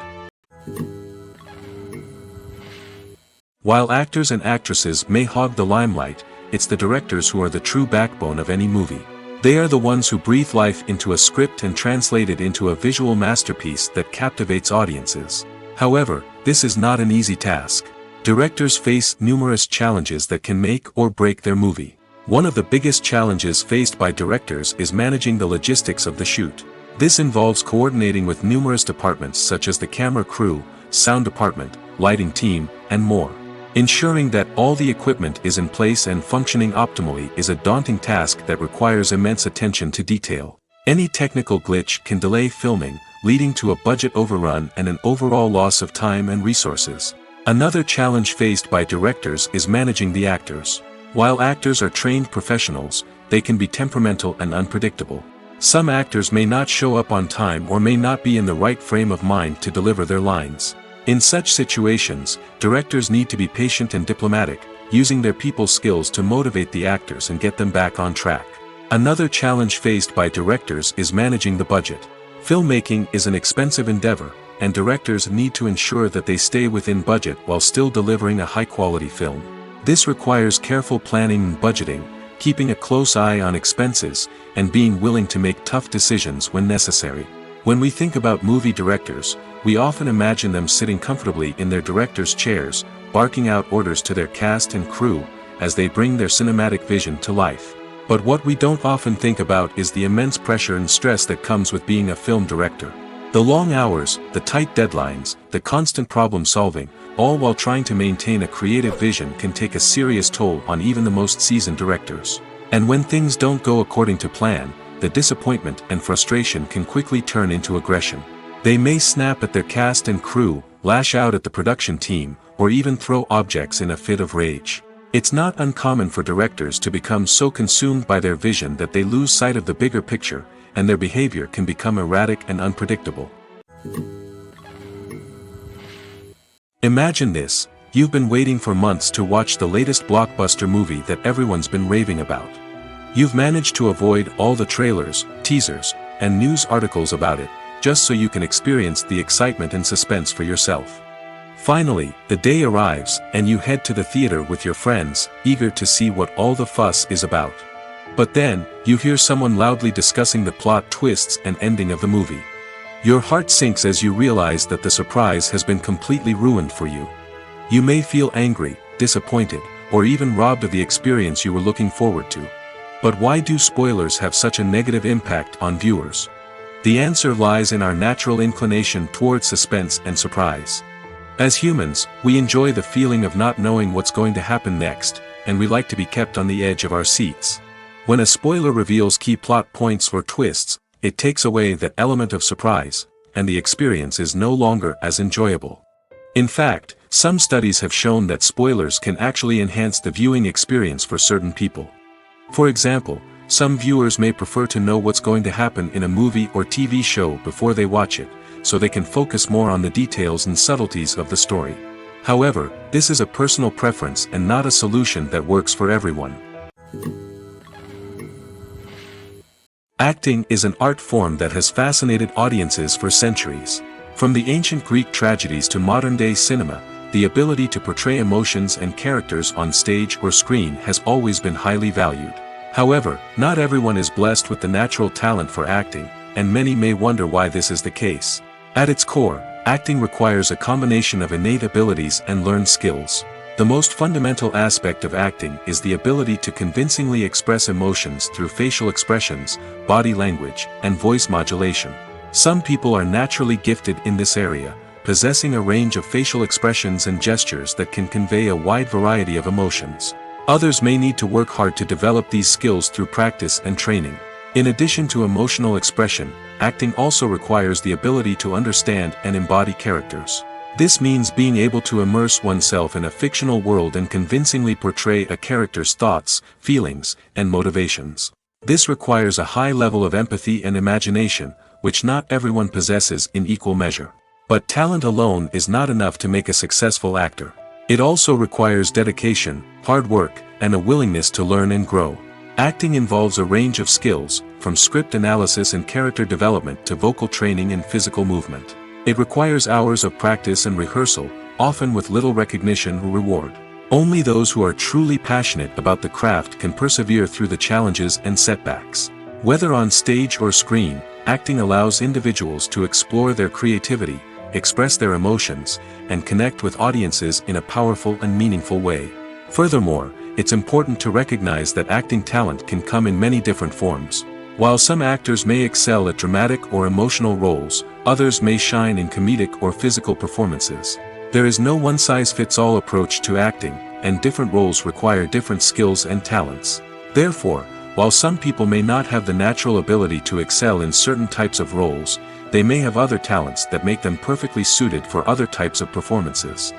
While actors and actresses may hog the limelight, it's the directors who are the true backbone of any movie. They are the ones who breathe life into a script and translate it into a visual masterpiece that captivates audiences. However, this is not an easy task. Directors face numerous challenges that can make or break their movie. One of the biggest challenges faced by directors is managing the logistics of the shoot. This involves coordinating with numerous departments such as the camera crew, sound department, lighting team, and more. Ensuring that all the equipment is in place and functioning optimally is a daunting task that requires immense attention to detail. Any technical glitch can delay filming, leading to a budget overrun and an overall loss of time and resources. Another challenge faced by directors is managing the actors. While actors are trained professionals, they can be temperamental and unpredictable. Some actors may not show up on time or may not be in the right frame of mind to deliver their lines. In such situations, directors need to be patient and diplomatic, using their people skills to motivate the actors and get them back on track. Another challenge faced by directors is managing the budget. Filmmaking is an expensive endeavor, and directors need to ensure that they stay within budget while still delivering a high-quality film. This requires careful planning and budgeting, keeping a close eye on expenses, and being willing to make tough decisions when necessary. When we think about movie directors, we often imagine them sitting comfortably in their director's chairs, barking out orders to their cast and crew, as they bring their cinematic vision to life. But what we don't often think about is the immense pressure and stress that comes with being a film director. The long hours, the tight deadlines, the constant problem solving, all while trying to maintain a creative vision can take a serious toll on even the most seasoned directors. And when things don't go according to plan, the disappointment and frustration can quickly turn into aggression. They may snap at their cast and crew, lash out at the production team, or even throw objects in a fit of rage. It's not uncommon for directors to become so consumed by their vision that they lose sight of the bigger picture, and their behavior can become erratic and unpredictable. Imagine this: you've been waiting for months to watch the latest blockbuster movie that everyone's been raving about. You've managed to avoid all the trailers, teasers, and news articles about it, just so you can experience the excitement and suspense for yourself. Finally, the day arrives, and you head to the theater with your friends, eager to see what all the fuss is about. But then, you hear someone loudly discussing the plot twists and ending of the movie. Your heart sinks as you realize that the surprise has been completely ruined for you. You may feel angry, disappointed, or even robbed of the experience you were looking forward to. But why do spoilers have such a negative impact on viewers? The answer lies in our natural inclination towards suspense and surprise. As humans, we enjoy the feeling of not knowing what's going to happen next, and we like to be kept on the edge of our seats. When a spoiler reveals key plot points or twists, it takes away that element of surprise, and the experience is no longer as enjoyable. In fact, some studies have shown that spoilers can actually enhance the viewing experience for certain people. For example, some viewers may prefer to know what's going to happen in a movie or TV show before they watch it, so they can focus more on the details and subtleties of the story. However, this is a personal preference and not a solution that works for everyone. Acting is an art form that has fascinated audiences for centuries. From the ancient Greek tragedies to modern-day cinema, the ability to portray emotions and characters on stage or screen has always been highly valued. However, not everyone is blessed with the natural talent for acting, and many may wonder why this is the case. At its core, acting requires a combination of innate abilities and learned skills. The most fundamental aspect of acting is the ability to convincingly express emotions through facial expressions, body language, and voice modulation. Some people are naturally gifted in this area, possessing a range of facial expressions and gestures that can convey a wide variety of emotions. Others may need to work hard to develop these skills through practice and training. In addition to emotional expression, acting also requires the ability to understand and embody characters. This means being able to immerse oneself in a fictional world and convincingly portray a character's thoughts, feelings, and motivations. This requires a high level of empathy and imagination, which not everyone possesses in equal measure. But talent alone is not enough to make a successful actor. It also requires dedication, hard work, and a willingness to learn and grow. Acting involves a range of skills, from script analysis and character development to vocal training and physical movement. It requires hours of practice and rehearsal, often with little recognition or reward. Only those who are truly passionate about the craft can persevere through the challenges and setbacks. Whether on stage or screen, acting allows individuals to explore their creativity, express their emotions, and connect with audiences in a powerful and meaningful way. Furthermore, it's important to recognize that acting talent can come in many different forms. While some actors may excel at dramatic or emotional roles, others may shine in comedic or physical performances. There is no one-size-fits-all approach to acting, and different roles require different skills and talents. Therefore, while some people may not have the natural ability to excel in certain types of roles, they may have other talents that make them perfectly suited for other types of performances.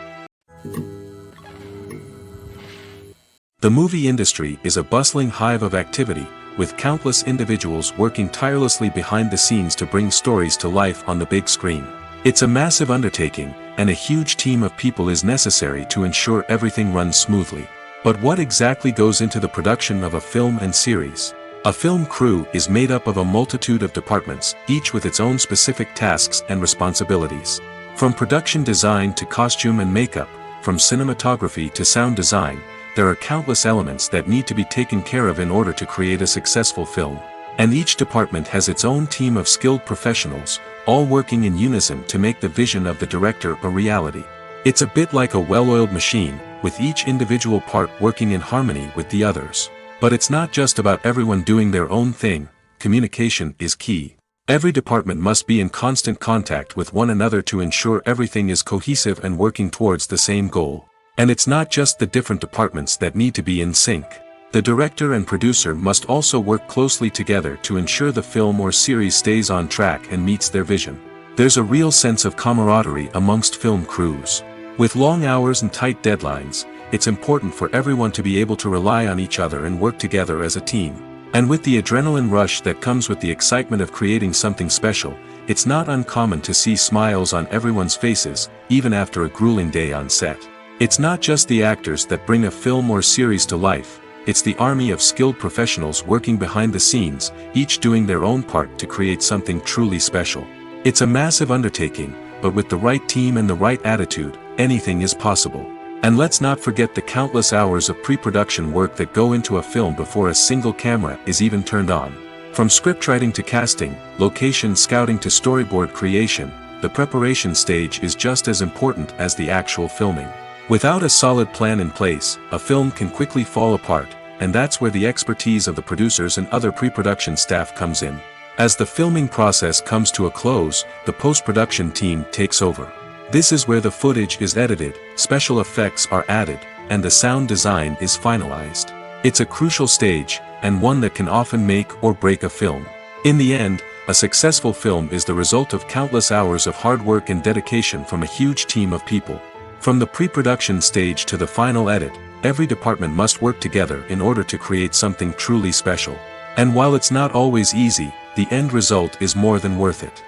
The movie industry is a bustling hive of activity, with countless individuals working tirelessly behind the scenes to bring stories to life on the big screen. It's a massive undertaking, and a huge team of people is necessary to ensure everything runs smoothly. But what exactly goes into the production of a film and series? A film crew is made up of a multitude of departments, each with its own specific tasks and responsibilities. From production design to costume and makeup, from cinematography to sound design, there are countless elements that need to be taken care of in order to create a successful film. And each department has its own team of skilled professionals, all working in unison to make the vision of the director a reality. It's a bit like a well-oiled machine, with each individual part working in harmony with the others. But it's not just about everyone doing their own thing. Communication is key. Every department must be in constant contact with one another to ensure everything is cohesive and working towards the same goal. And it's not just the different departments that need to be in sync. The director and producer must also work closely together to ensure the film or series stays on track and meets their vision. There's a real sense of camaraderie amongst film crews. With long hours and tight deadlines, it's important for everyone to be able to rely on each other and work together as a team. And with the adrenaline rush that comes with the excitement of creating something special, it's not uncommon to see smiles on everyone's faces, even after a grueling day on set. It's not just the actors that bring a film or series to life, it's the army of skilled professionals working behind the scenes, each doing their own part to create something truly special. It's a massive undertaking, but with the right team and the right attitude, anything is possible. And let's not forget the countless hours of pre-production work that go into a film before a single camera is even turned on. From scriptwriting to casting, location scouting to storyboard creation, the preparation stage is just as important as the actual filming. Without a solid plan in place, a film can quickly fall apart, and that's where the expertise of the producers and other pre-production staff comes in. As the filming process comes to a close, the post-production team takes over. This is where the footage is edited, special effects are added, and the sound design is finalized. It's a crucial stage, and one that can often make or break a film. In the end, a successful film is the result of countless hours of hard work and dedication from a huge team of people. From the pre-production stage to the final edit, every department must work together in order to create something truly special. And while it's not always easy, the end result is more than worth it.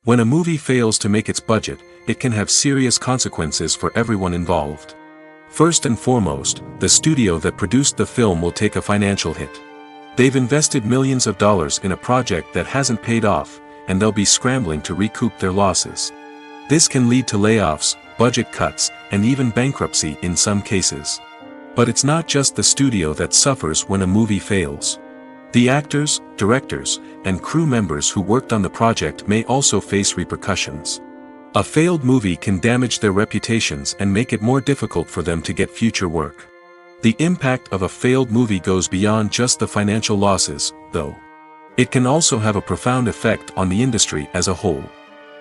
When a movie fails to make its budget, it can have serious consequences for everyone involved. First and foremost, the studio that produced the film will take a financial hit. They've invested millions of dollars in a project that hasn't paid off, and they'll be scrambling to recoup their losses. This can lead to layoffs, budget cuts, and even bankruptcy in some cases. But it's not just the studio that suffers when a movie fails. The actors, directors, and crew members who worked on the project may also face repercussions. A failed movie can damage their reputations and make it more difficult for them to get future work. The impact of a failed movie goes beyond just the financial losses, though. It can also have a profound effect on the industry as a whole.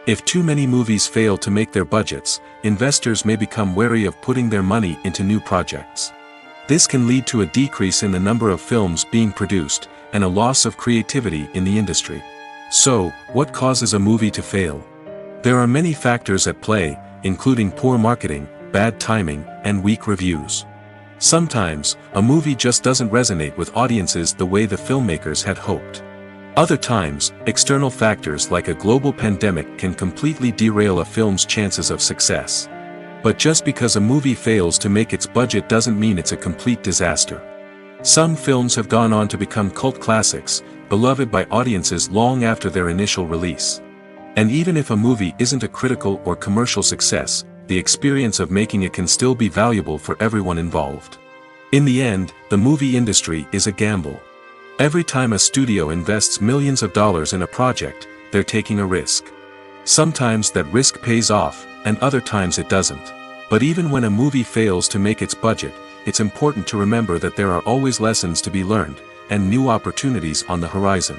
If too many movies fail to make their budgets, investors may become wary of putting their money into new projects. This can lead to a decrease in the number of films being produced, and a loss of creativity in the industry. So, what causes a movie to fail? There are many factors at play, including poor marketing, bad timing, and weak reviews. Sometimes, a movie just doesn't resonate with audiences the way the filmmakers had hoped. Other times, external factors like a global pandemic can completely derail a film's chances of success. But just because a movie fails to make its budget doesn't mean it's a complete disaster. Some films have gone on to become cult classics, beloved by audiences long after their initial release. And even if a movie isn't a critical or commercial success, the experience of making it can still be valuable for everyone involved. In the end, the movie industry is a gamble. Every time a studio invests millions of dollars in a project, they're taking a risk. Sometimes that risk pays off, and other times it doesn't. But even when a movie fails to make its budget, it's important to remember that there are always lessons to be learned, and new opportunities on the horizon.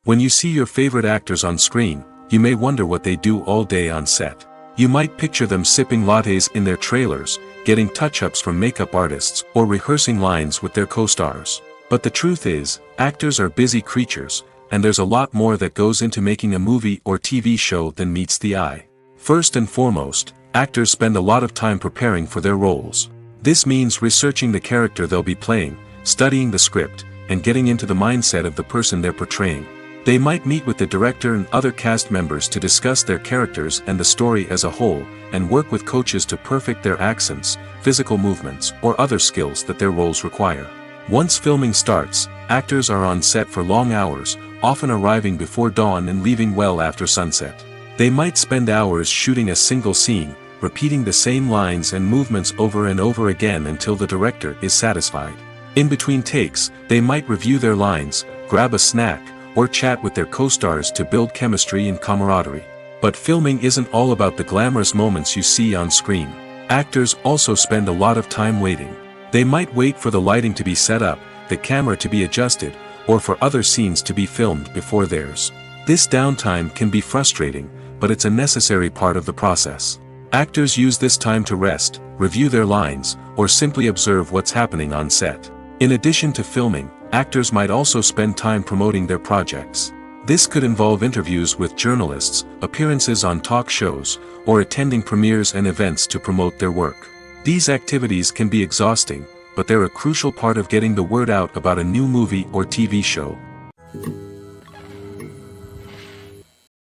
When you see your favorite actors on screen, you may wonder what they do all day on set. You might picture them sipping lattes in their trailers, getting touch-ups from makeup artists, or rehearsing lines with their co-stars. But the truth is, actors are busy creatures, and there's a lot more that goes into making a movie or TV show than meets the eye. First and foremost, actors spend a lot of time preparing for their roles. This means researching the character they'll be playing, studying the script, and getting into the mindset of the person they're portraying. They might meet with the director and other cast members to discuss their characters and the story as a whole, and work with coaches to perfect their accents, physical movements, or other skills that their roles require. Once filming starts, actors are on set for long hours, often arriving before dawn and leaving well after sunset. They might spend hours shooting a single scene, repeating the same lines and movements over and over again until the director is satisfied. In between takes, they might review their lines, grab a snack, or chat with their co-stars to build chemistry and camaraderie. But filming isn't all about the glamorous moments you see on screen. Actors also spend a lot of time waiting. They might wait for the lighting to be set up, the camera to be adjusted, or for other scenes to be filmed before theirs. This downtime can be frustrating, but it's a necessary part of the process. Actors use this time to rest, review their lines, or simply observe what's happening on set. In addition to filming, actors might also spend time promoting their projects. This could involve interviews with journalists, appearances on talk shows, or attending premieres and events to promote their work. These activities can be exhausting, but they're a crucial part of getting the word out about a new movie or TV show.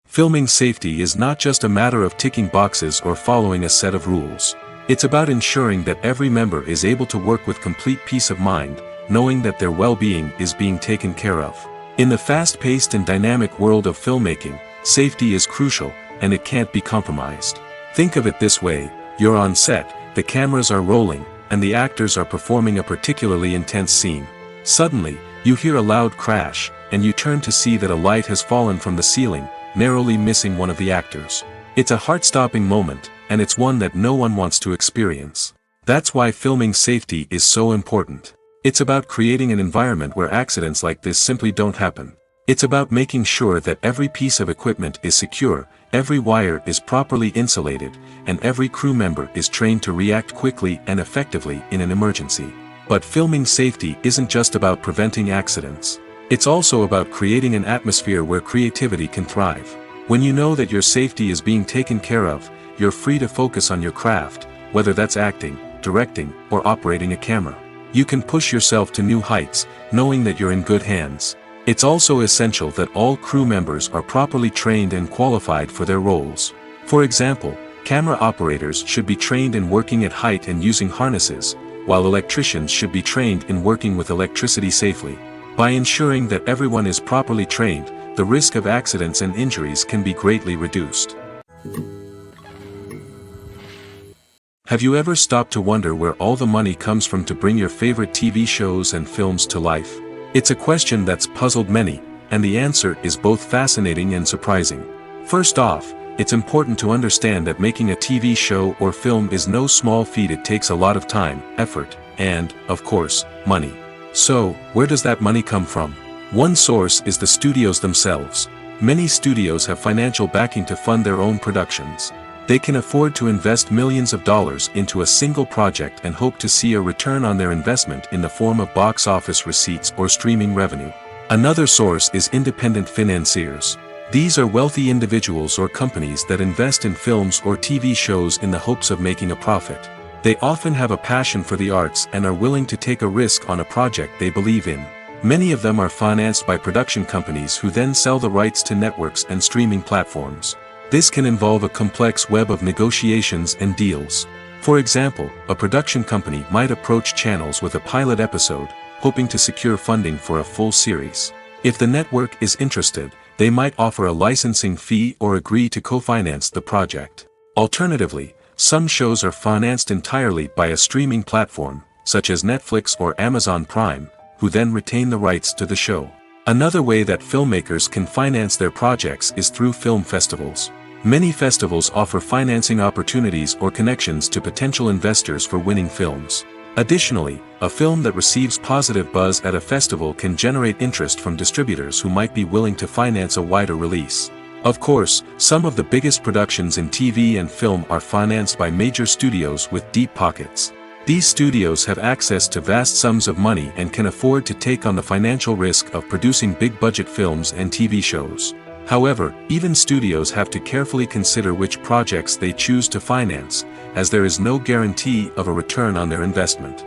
Filming safety is not just a matter of ticking boxes or following a set of rules. It's about ensuring that every member is able to work with complete peace of mind, knowing that their well-being is being taken care of. In the fast-paced and dynamic world of filmmaking, safety is crucial, and it can't be compromised. Think of it this way: you're on set, the cameras are rolling, and the actors are performing a particularly intense scene. Suddenly, you hear a loud crash, and you turn to see that a light has fallen from the ceiling, narrowly missing one of the actors. It's a heart-stopping moment, and it's one that no one wants to experience. That's why filming safety is so important. It's about creating an environment where accidents like this simply don't happen. It's about making sure that every piece of equipment is secure, every wire is properly insulated, and every crew member is trained to react quickly and effectively in an emergency. But filming safety isn't just about preventing accidents. It's also about creating an atmosphere where creativity can thrive. When you know that your safety is being taken care of, you're free to focus on your craft, whether that's acting, directing, or operating a camera. You can push yourself to new heights, knowing that you're in good hands. It's also essential that all crew members are properly trained and qualified for their roles. For example, camera operators should be trained in working at height and using harnesses, while electricians should be trained in working with electricity safely. By ensuring that everyone is properly trained, the risk of accidents and injuries can be greatly reduced. Have you ever stopped to wonder where all the money comes from to bring your favorite TV shows and films to life? It's a question that's puzzled many, and the answer is both fascinating and surprising. First off, it's important to understand that making a TV show or film is no small feat. It takes a lot of time, effort, and, of course, money. So, where does that money come from? One source is the studios themselves. Many studios have financial backing to fund their own productions. They can afford to invest millions of dollars into a single project and hope to see a return on their investment in the form of box office receipts or streaming revenue. Another source is independent financiers. These are wealthy individuals or companies that invest in films or TV shows in the hopes of making a profit. They often have a passion for the arts and are willing to take a risk on a project they believe in. Many of them are financed by production companies who then sell the rights to networks and streaming platforms. This can involve a complex web of negotiations and deals. For example, a production company might approach channels with a pilot episode, hoping to secure funding for a full series. If the network is interested, they might offer a licensing fee or agree to co-finance the project. Alternatively, some shows are financed entirely by a streaming platform, such as Netflix or Amazon Prime, who then retain the rights to the show. Another way that filmmakers can finance their projects is through film festivals. Many festivals offer financing opportunities or connections to potential investors for winning films. Additionally, a film that receives positive buzz at a festival can generate interest from distributors who might be willing to finance a wider release. Of course, some of the biggest productions in TV and film are financed by major studios with deep pockets. These studios have access to vast sums of money and can afford to take on the financial risk of producing big-budget films and TV shows. However, even studios have to carefully consider which projects they choose to finance, as there is no guarantee of a return on their investment.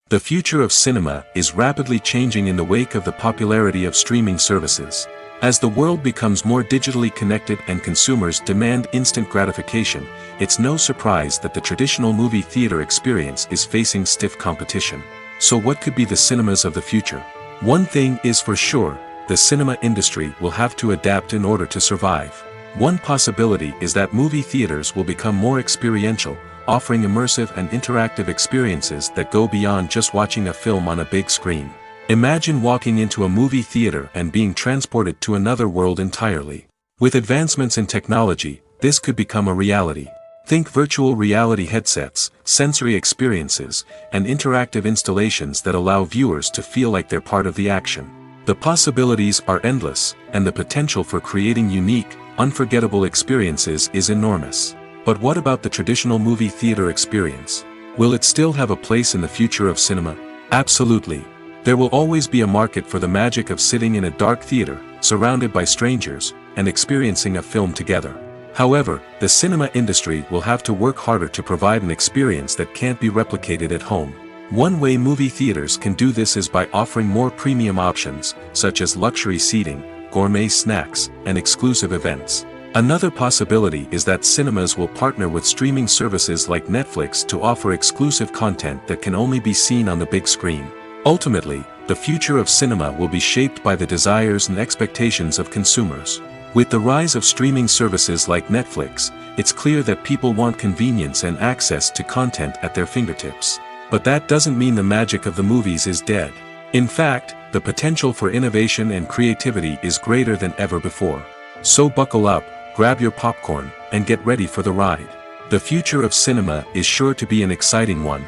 The future of cinema is rapidly changing in the wake of the popularity of streaming services. As the world becomes more digitally connected and consumers demand instant gratification, it's no surprise that the traditional movie theater experience is facing stiff competition. So what could be the cinemas of the future? One thing is for sure, the cinema industry will have to adapt in order to survive. One possibility is that movie theaters will become more experiential, offering immersive and interactive experiences that go beyond just watching a film on a big screen. Imagine walking into a movie theater and being transported to another world entirely. With advancements in technology, this could become a reality. Think virtual reality headsets, sensory experiences, and interactive installations that allow viewers to feel like they're part of the action. The possibilities are endless, and the potential for creating unique, unforgettable experiences is enormous. But what about the traditional movie theater experience? Will it still have a place in the future of cinema? Absolutely. There will always be a market for the magic of sitting in a dark theater, surrounded by strangers, and experiencing a film together. However, the cinema industry will have to work harder to provide an experience that can't be replicated at home. One way movie theaters can do this is by offering more premium options, such as luxury seating, gourmet snacks, and exclusive events. Another possibility is that cinemas will partner with streaming services like Netflix to offer exclusive content that can only be seen on the big screen. Ultimately, the future of cinema will be shaped by the desires and expectations of consumers. With the rise of streaming services like Netflix, it's clear that people want convenience and access to content at their fingertips. But that doesn't mean the magic of the movies is dead. In fact, the potential for innovation and creativity is greater than ever before. So buckle up, grab your popcorn, and get ready for the ride. The future of cinema is sure to be an exciting one.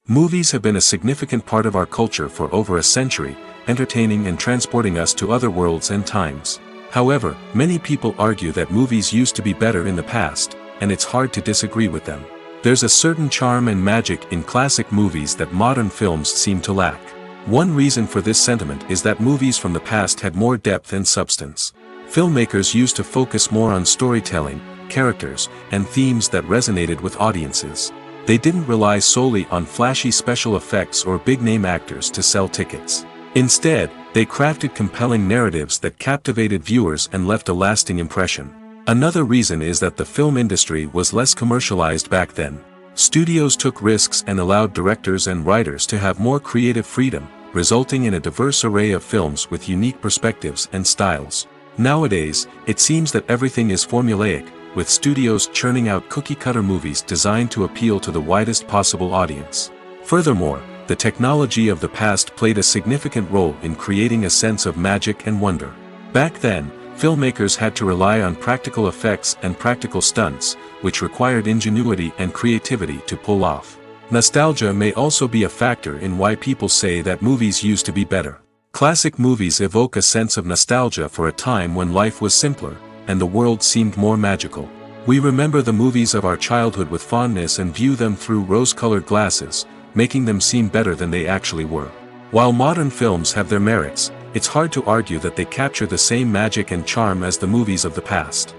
Movies have been a significant part of our culture for over a century, entertaining and transporting us to other worlds and times. However, many people argue that movies used to be better in the past, and it's hard to disagree with them. There's a certain charm and magic in classic movies that modern films seem to lack. One reason for this sentiment is that movies from the past had more depth and substance. Filmmakers used to focus more on storytelling, characters, and themes that resonated with audiences. They didn't rely solely on flashy special effects or big-name actors to sell tickets. Instead, they crafted compelling narratives that captivated viewers and left a lasting impression. Another reason is that the film industry was less commercialized back then. Studios took risks and allowed directors and writers to have more creative freedom, resulting in a diverse array of films with unique perspectives and styles. Nowadays, it seems that everything is formulaic, with studios churning out cookie-cutter movies designed to appeal to the widest possible audience. Furthermore, the technology of the past played a significant role in creating a sense of magic and wonder. Back then, filmmakers had to rely on practical effects and practical stunts, which required ingenuity and creativity to pull off. Nostalgia may also be a factor in why people say that movies used to be better. Classic movies evoke a sense of nostalgia for a time when life was simpler, and the world seemed more magical. We remember the movies of our childhood with fondness and view them through rose-colored glasses, making them seem better than they actually were. While modern films have their merits, it's hard to argue that they capture the same magic and charm as the movies of the past.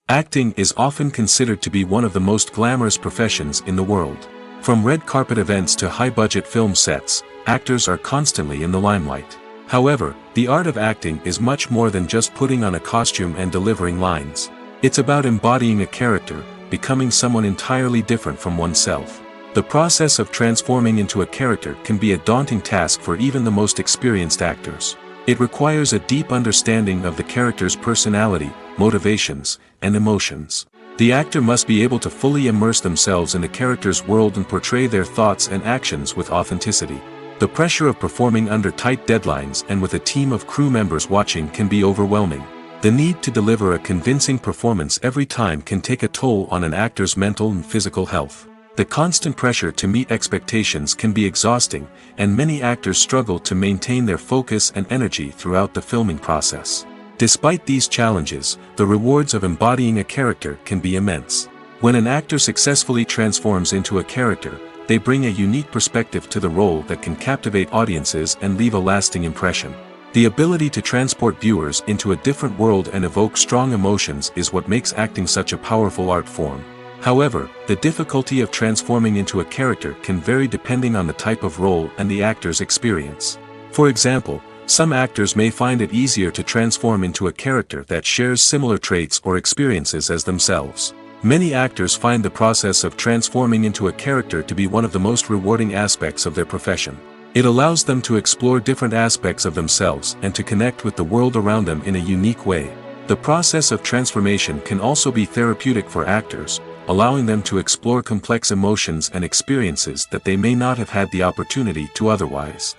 Acting is often considered to be one of the most glamorous professions in the world. From red carpet events to high-budget film sets, actors are constantly in the limelight. However, the art of acting is much more than just putting on a costume and delivering lines. It's about embodying a character, becoming someone entirely different from oneself. The process of transforming into a character can be a daunting task for even the most experienced actors. It requires a deep understanding of the character's personality, motivations, and emotions. The actor must be able to fully immerse themselves in the character's world and portray their thoughts and actions with authenticity. The pressure of performing under tight deadlines and with a team of crew members watching can be overwhelming. The need to deliver a convincing performance every time can take a toll on an actor's mental and physical health. The constant pressure to meet expectations can be exhausting, and many actors struggle to maintain their focus and energy throughout the filming process. Despite these challenges, the rewards of embodying a character can be immense. When an actor successfully transforms into a character, they bring a unique perspective to the role that can captivate audiences and leave a lasting impression. The ability to transport viewers into a different world and evoke strong emotions is what makes acting such a powerful art form. However, the difficulty of transforming into a character can vary depending on the type of role and the actor's experience. For example, some actors may find it easier to transform into a character that shares similar traits or experiences as themselves. Many actors find the process of transforming into a character to be one of the most rewarding aspects of their profession. It allows them to explore different aspects of themselves and to connect with the world around them in a unique way. The process of transformation can also be therapeutic for actors, allowing them to explore complex emotions and experiences that they may not have had the opportunity to otherwise.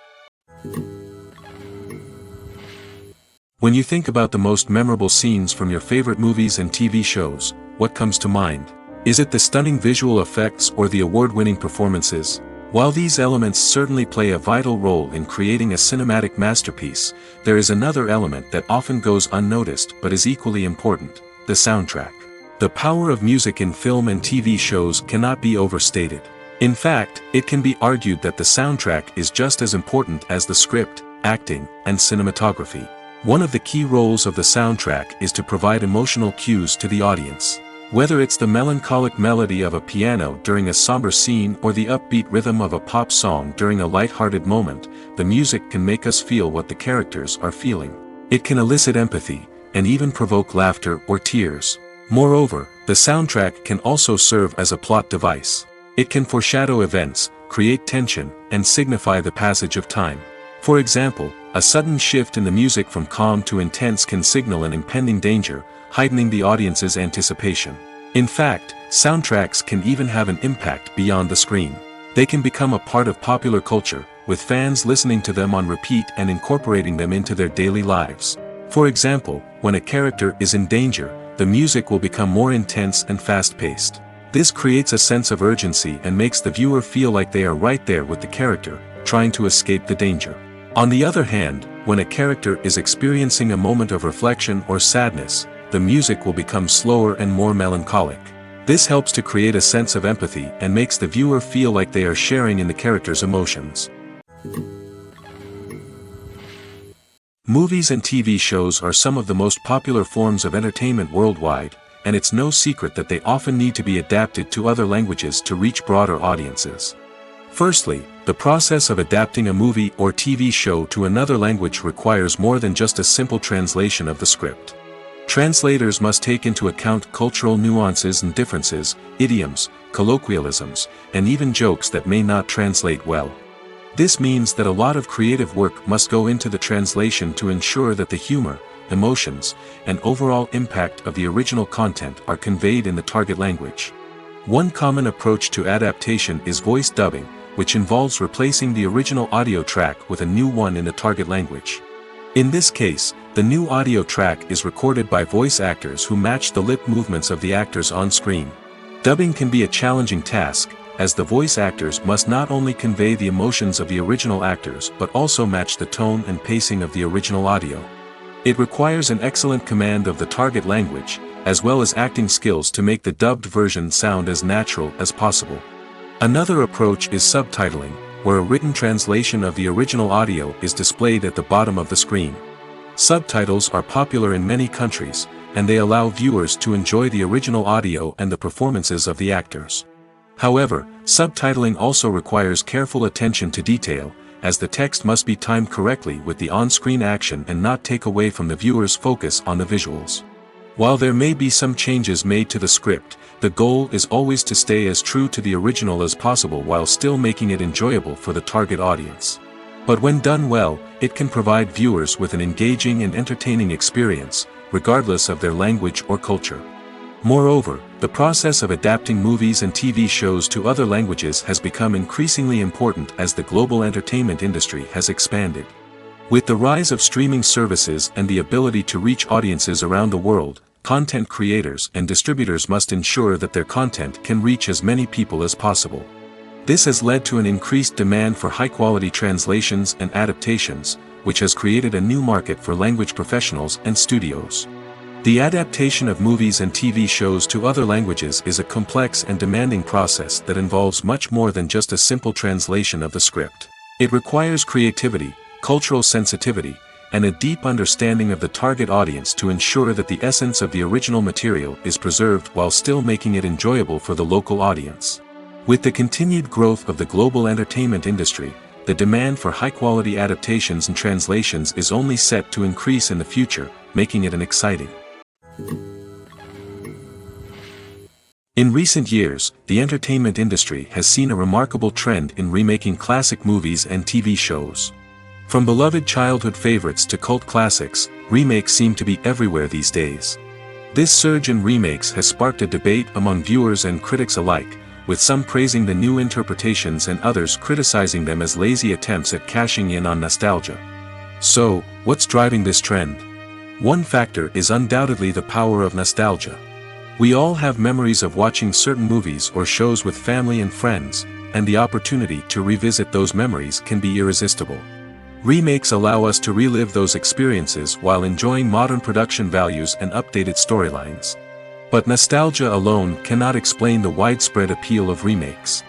When you think about the most memorable scenes from your favorite movies and TV shows, what comes to mind? Is it the stunning visual effects or the award-winning performances? While these elements certainly play a vital role in creating a cinematic masterpiece, there is another element that often goes unnoticed but is equally important: the soundtrack. The power of music in film and TV shows cannot be overstated. In fact, it can be argued that the soundtrack is just as important as the script, acting, and cinematography. One of the key roles of the soundtrack is to provide emotional cues to the audience. Whether it's the melancholic melody of a piano during a somber scene or the upbeat rhythm of a pop song during a light-hearted moment, the music can make us feel what the characters are feeling. It can elicit empathy, and even provoke laughter or tears. Moreover, the soundtrack can also serve as a plot device. It can foreshadow events, create tension, and signify the passage of time. For example, a sudden shift in the music from calm to intense can signal an impending danger, heightening the audience's anticipation. In fact, soundtracks can even have an impact beyond the screen. They can become a part of popular culture, with fans listening to them on repeat and incorporating them into their daily lives. For example, when a character is in danger, the music will become more intense and fast-paced. This creates a sense of urgency and makes the viewer feel like they are right there with the character, trying to escape the danger. On the other hand, when a character is experiencing a moment of reflection or sadness, the music will become slower and more melancholic. This helps to create a sense of empathy and makes the viewer feel like they are sharing in the character's emotions. Movies and TV shows are some of the most popular forms of entertainment worldwide, and it's no secret that they often need to be adapted to other languages to reach broader audiences. Firstly, the process of adapting a movie or TV show to another language requires more than just a simple translation of the script. Translators must take into account cultural nuances and differences, idioms, colloquialisms, and even jokes that may not translate well. This means that a lot of creative work must go into the translation to ensure that the humor, emotions, and overall impact of the original content are conveyed in the target language. One common approach to adaptation is voice dubbing, which involves replacing the original audio track with a new one in the target language. In this case, the new audio track is recorded by voice actors who match the lip movements of the actors on screen. Dubbing can be a challenging task, as the voice actors must not only convey the emotions of the original actors but also match the tone and pacing of the original audio. It requires an excellent command of the target language, as well as acting skills to make the dubbed version sound as natural as possible. Another approach is subtitling, where a written translation of the original audio is displayed at the bottom of the screen. Subtitles are popular in many countries, and they allow viewers to enjoy the original audio and the performances of the actors. However, subtitling also requires careful attention to detail, as the text must be timed correctly with the on-screen action and not take away from the viewer's focus on the visuals. While there may be some changes made to the script, the goal is always to stay as true to the original as possible while still making it enjoyable for the target audience. But when done well, it can provide viewers with an engaging and entertaining experience, regardless of their language or culture. Moreover, the process of adapting movies and TV shows to other languages has become increasingly important as the global entertainment industry has expanded. With the rise of streaming services and the ability to reach audiences around the world, content creators and distributors must ensure that their content can reach as many people as possible. This has led to an increased demand for high-quality translations and adaptations, which has created a new market for language professionals and studios. The adaptation of movies and TV shows to other languages is a complex and demanding process that involves much more than just a simple translation of the script. It requires creativity, cultural sensitivity, and a deep understanding of the target audience to ensure that the essence of the original material is preserved while still making it enjoyable for the local audience. With the continued growth of the global entertainment industry, the demand for high-quality adaptations and translations is only set to increase in the future, making it an exciting. In recent years, the entertainment industry has seen a remarkable trend in remaking classic movies and TV shows. From beloved childhood favorites to cult classics, remakes seem to be everywhere these days. This surge in remakes has sparked a debate among viewers and critics alike, with some praising the new interpretations and others criticizing them as lazy attempts at cashing in on nostalgia. So, what's driving this trend? One factor is undoubtedly the power of nostalgia. We all have memories of watching certain movies or shows with family and friends, and the opportunity to revisit those memories can be irresistible. Remakes allow us to relive those experiences while enjoying modern production values and updated storylines. But nostalgia alone cannot explain the widespread appeal of remakes.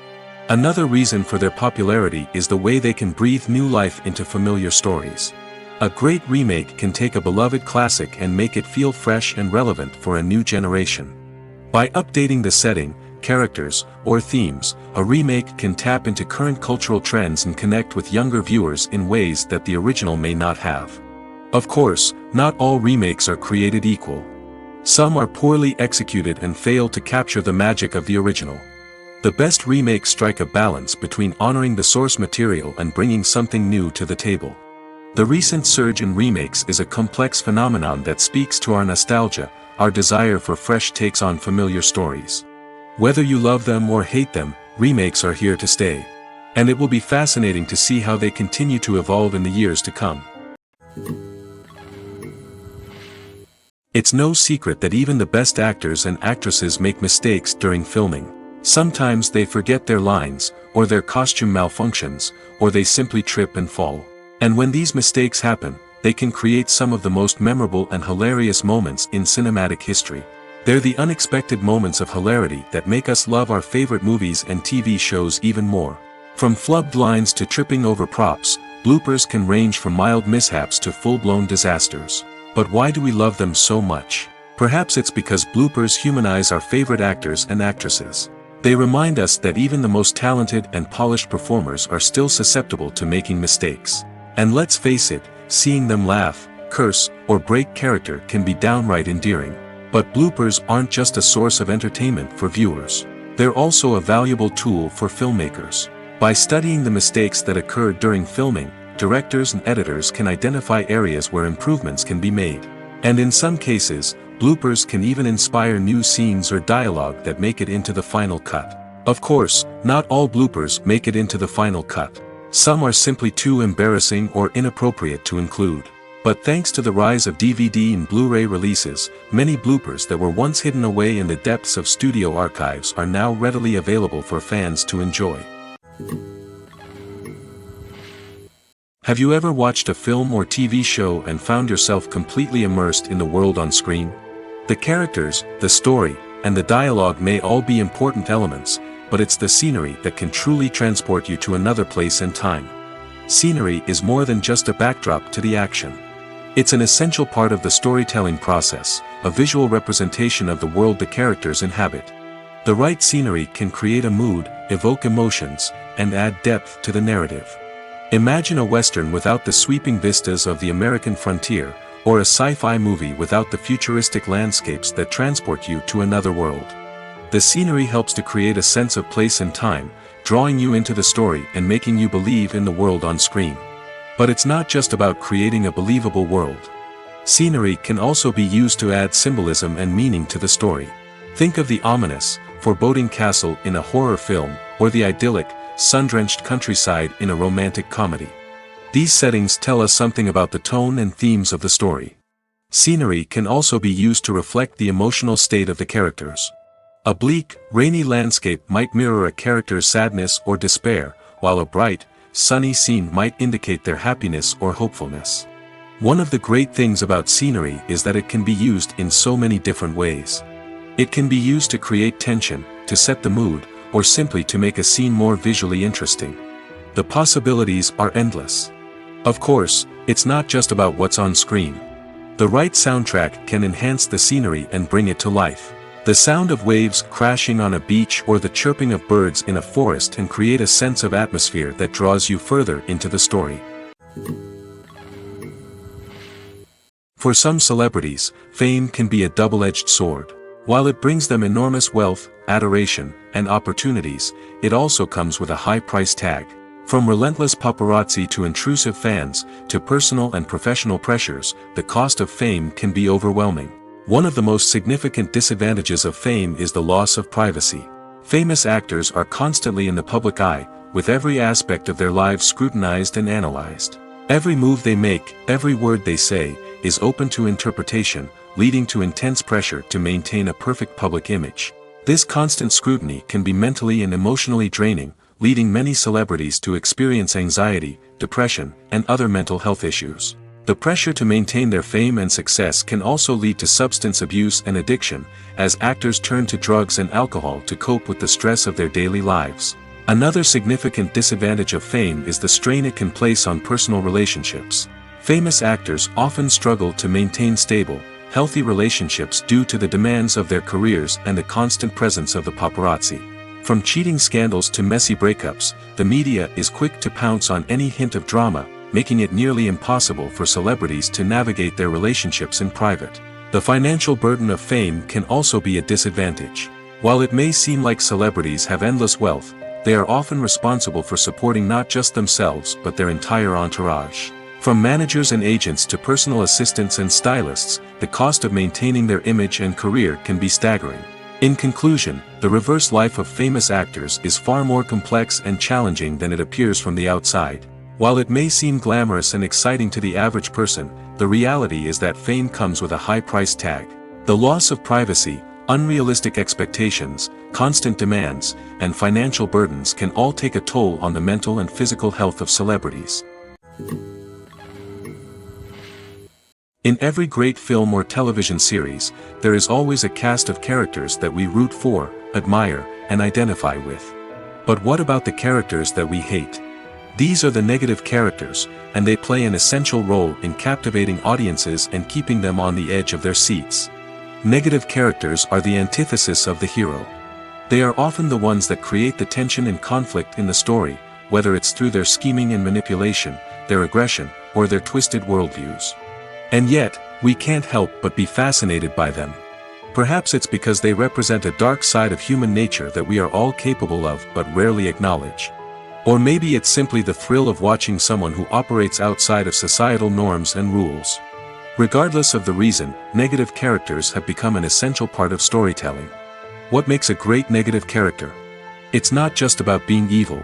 Another reason for their popularity is the way they can breathe new life into familiar stories. A great remake can take a beloved classic and make it feel fresh and relevant for a new generation. By updating the setting, characters, or themes, a remake can tap into current cultural trends and connect with younger viewers in ways that the original may not have. Of course, not all remakes are created equal. Some are poorly executed and fail to capture the magic of the original. The best remakes strike a balance between honoring the source material and bringing something new to the table. The recent surge in remakes is a complex phenomenon that speaks to our nostalgia, our desire for fresh takes on familiar stories. Whether you love them or hate them, remakes are here to stay. And it will be fascinating to see how they continue to evolve in the years to come. It's no secret that even the best actors and actresses make mistakes during filming. Sometimes they forget their lines, or their costume malfunctions, or they simply trip and fall. And when these mistakes happen, they can create some of the most memorable and hilarious moments in cinematic history. They're the unexpected moments of hilarity that make us love our favorite movies and TV shows even more. From flubbed lines to tripping over props, bloopers can range from mild mishaps to full-blown disasters. But why do we love them so much? Perhaps it's because bloopers humanize our favorite actors and actresses. They remind us that even the most talented and polished performers are still susceptible to making mistakes. And let's face it, seeing them laugh, curse, or break character can be downright endearing. But bloopers aren't just a source of entertainment for viewers. They're also a valuable tool for filmmakers. By studying the mistakes that occurred during filming, directors and editors can identify areas where improvements can be made. And in some cases, bloopers can even inspire new scenes or dialogue that make it into the final cut. Of course, not all bloopers make it into the final cut. Some are simply too embarrassing or inappropriate to include. But thanks to the rise of DVD and Blu-ray releases, many bloopers that were once hidden away in the depths of studio archives are now readily available for fans to enjoy. Have you ever watched a film or TV show and found yourself completely immersed in the world on screen? The characters, the story, and the dialogue may all be important elements, but it's the scenery that can truly transport you to another place and time. Scenery is more than just a backdrop to the action. It's an essential part of the storytelling process, a visual representation of the world the characters inhabit. The right scenery can create a mood, evoke emotions, and add depth to the narrative. Imagine a Western without the sweeping vistas of the American frontier, or a sci-fi movie without the futuristic landscapes that transport you to another world. The scenery helps to create a sense of place and time, drawing you into the story and making you believe in the world on screen. But it's not just about creating a believable world. Scenery can also be used to add symbolism and meaning to the story. Think of the ominous, foreboding castle in a horror film, or the idyllic, sun-drenched countryside in a romantic comedy. These settings tell us something about the tone and themes of the story. Scenery can also be used to reflect the emotional state of the characters. A bleak, rainy landscape might mirror a character's sadness or despair, while a bright, sunny scene might indicate their happiness or hopefulness. One of the great things about scenery is that it can be used in so many different ways. It can be used to create tension, to set the mood, or simply to make a scene more visually interesting. The possibilities are endless. Of course, it's not just about what's on screen. The right soundtrack can enhance the scenery and bring it to life. The sound of waves crashing on a beach or the chirping of birds in a forest can create a sense of atmosphere that draws you further into the story. For some celebrities, fame can be a double-edged sword. While it brings them enormous wealth, adoration, and opportunities, it also comes with a high price tag. From relentless paparazzi to intrusive fans, to personal and professional pressures, the cost of fame can be overwhelming. One of the most significant disadvantages of fame is the loss of privacy. Famous actors are constantly in the public eye, with every aspect of their lives scrutinized and analyzed. Every move they make, every word they say, is open to interpretation, leading to intense pressure to maintain a perfect public image. This constant scrutiny can be mentally and emotionally draining, leading many celebrities to experience anxiety, depression, and other mental health issues. The pressure to maintain their fame and success can also lead to substance abuse and addiction, as actors turn to drugs and alcohol to cope with the stress of their daily lives. Another significant disadvantage of fame is the strain it can place on personal relationships. Famous actors often struggle to maintain stable, healthy relationships due to the demands of their careers and the constant presence of the paparazzi. From cheating scandals to messy breakups, the media is quick to pounce on any hint of drama, making it nearly impossible for celebrities to navigate their relationships in private. The financial burden of fame can also be a disadvantage. While it may seem like celebrities have endless wealth, they are often responsible for supporting not just themselves but their entire entourage. From managers and agents to personal assistants and stylists, the cost of maintaining their image and career can be staggering. In conclusion, the reverse life of famous actors is far more complex and challenging than it appears from the outside. While it may seem glamorous and exciting to the average person, the reality is that fame comes with a high price tag. The loss of privacy, unrealistic expectations, constant demands, and financial burdens can all take a toll on the mental and physical health of celebrities. In every great film or television series, there is always a cast of characters that we root for, admire, and identify with. But what about the characters that we hate? These are the negative characters, and they play an essential role in captivating audiences and keeping them on the edge of their seats. Negative characters are the antithesis of the hero. They are often the ones that create the tension and conflict in the story, whether it's through their scheming and manipulation, their aggression, or their twisted worldviews. And yet, we can't help but be fascinated by them. Perhaps it's because they represent a dark side of human nature that we are all capable of but rarely acknowledge. Or maybe it's simply the thrill of watching someone who operates outside of societal norms and rules. Regardless of the reason, negative characters have become an essential part of storytelling. What makes a great negative character? It's not just about being evil.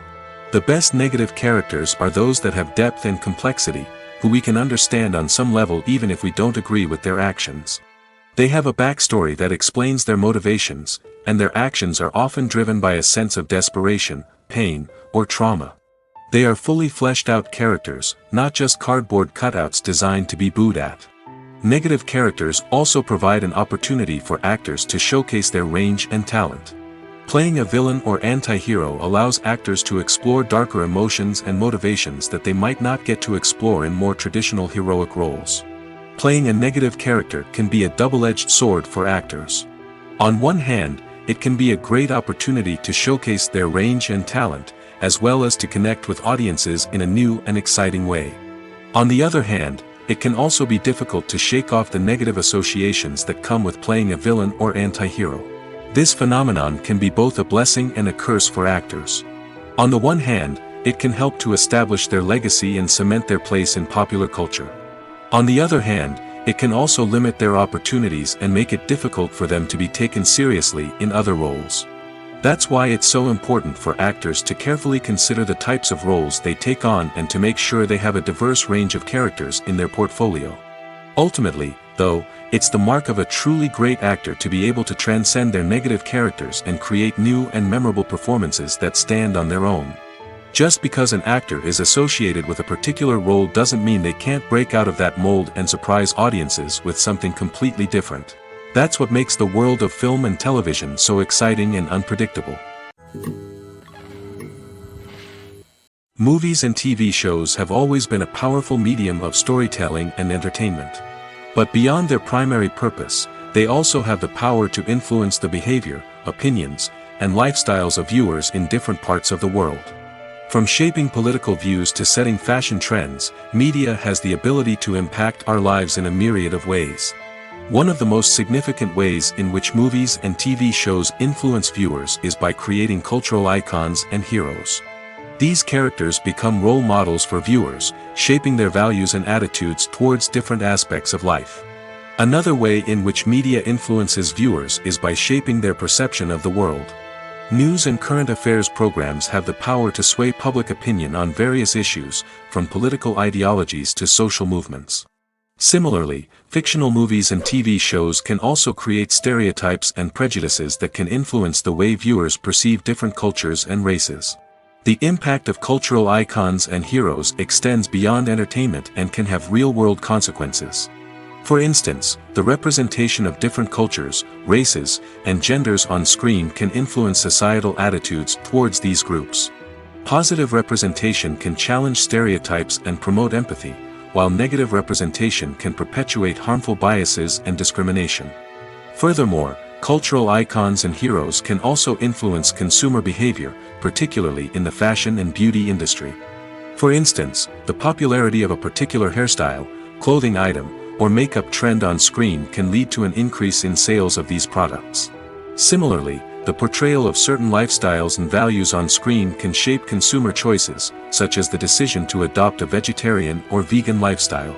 The best negative characters are those that have depth and complexity, who we can understand on some level even if we don't agree with their actions. They have a backstory that explains their motivations, and their actions are often driven by a sense of desperation, pain, or trauma. They are fully fleshed out characters, not just cardboard cutouts designed to be booed at. Negative characters also provide an opportunity for actors to showcase their range and talent. Playing a villain or anti-hero allows actors to explore darker emotions and motivations that they might not get to explore in more traditional heroic roles. Playing a negative character can be a double-edged sword for actors. On one hand, it can be a great opportunity to showcase their range and talent, as well as to connect with audiences in a new and exciting way. On the other hand, it can also be difficult to shake off the negative associations that come with playing a villain or anti-hero. This phenomenon can be both a blessing and a curse for actors. On the one hand, it can help to establish their legacy and cement their place in popular culture. On the other hand, it can also limit their opportunities and make it difficult for them to be taken seriously in other roles. That's why it's so important for actors to carefully consider the types of roles they take on and to make sure they have a diverse range of characters in their portfolio. Ultimately, though, it's the mark of a truly great actor to be able to transcend their negative characters and create new and memorable performances that stand on their own. Just because an actor is associated with a particular role doesn't mean they can't break out of that mold and surprise audiences with something completely different. That's what makes the world of film and television so exciting and unpredictable. Movies and TV shows have always been a powerful medium of storytelling and entertainment. But beyond their primary purpose, they also have the power to influence the behavior, opinions, and lifestyles of viewers in different parts of the world. From shaping political views to setting fashion trends, media has the ability to impact our lives in a myriad of ways. One of the most significant ways in which movies and TV shows influence viewers is by creating cultural icons and heroes. These characters become role models for viewers, shaping their values and attitudes towards different aspects of life. Another way in which media influences viewers is by shaping their perception of the world. News and current affairs programs have the power to sway public opinion on various issues, from political ideologies to social movements. Similarly, fictional movies and TV shows can also create stereotypes and prejudices that can influence the way viewers perceive different cultures and races. The impact of cultural icons and heroes extends beyond entertainment and can have real-world consequences. For instance, the representation of different cultures, races, and genders on screen can influence societal attitudes towards these groups. Positive representation can challenge stereotypes and promote empathy, while negative representation can perpetuate harmful biases and discrimination. Furthermore, cultural icons and heroes can also influence consumer behavior, particularly in the fashion and beauty industry. For instance, the popularity of a particular hairstyle, clothing item, or makeup trend on screen can lead to an increase in sales of these products. Similarly, the portrayal of certain lifestyles and values on screen can shape consumer choices, such as the decision to adopt a vegetarian or vegan lifestyle.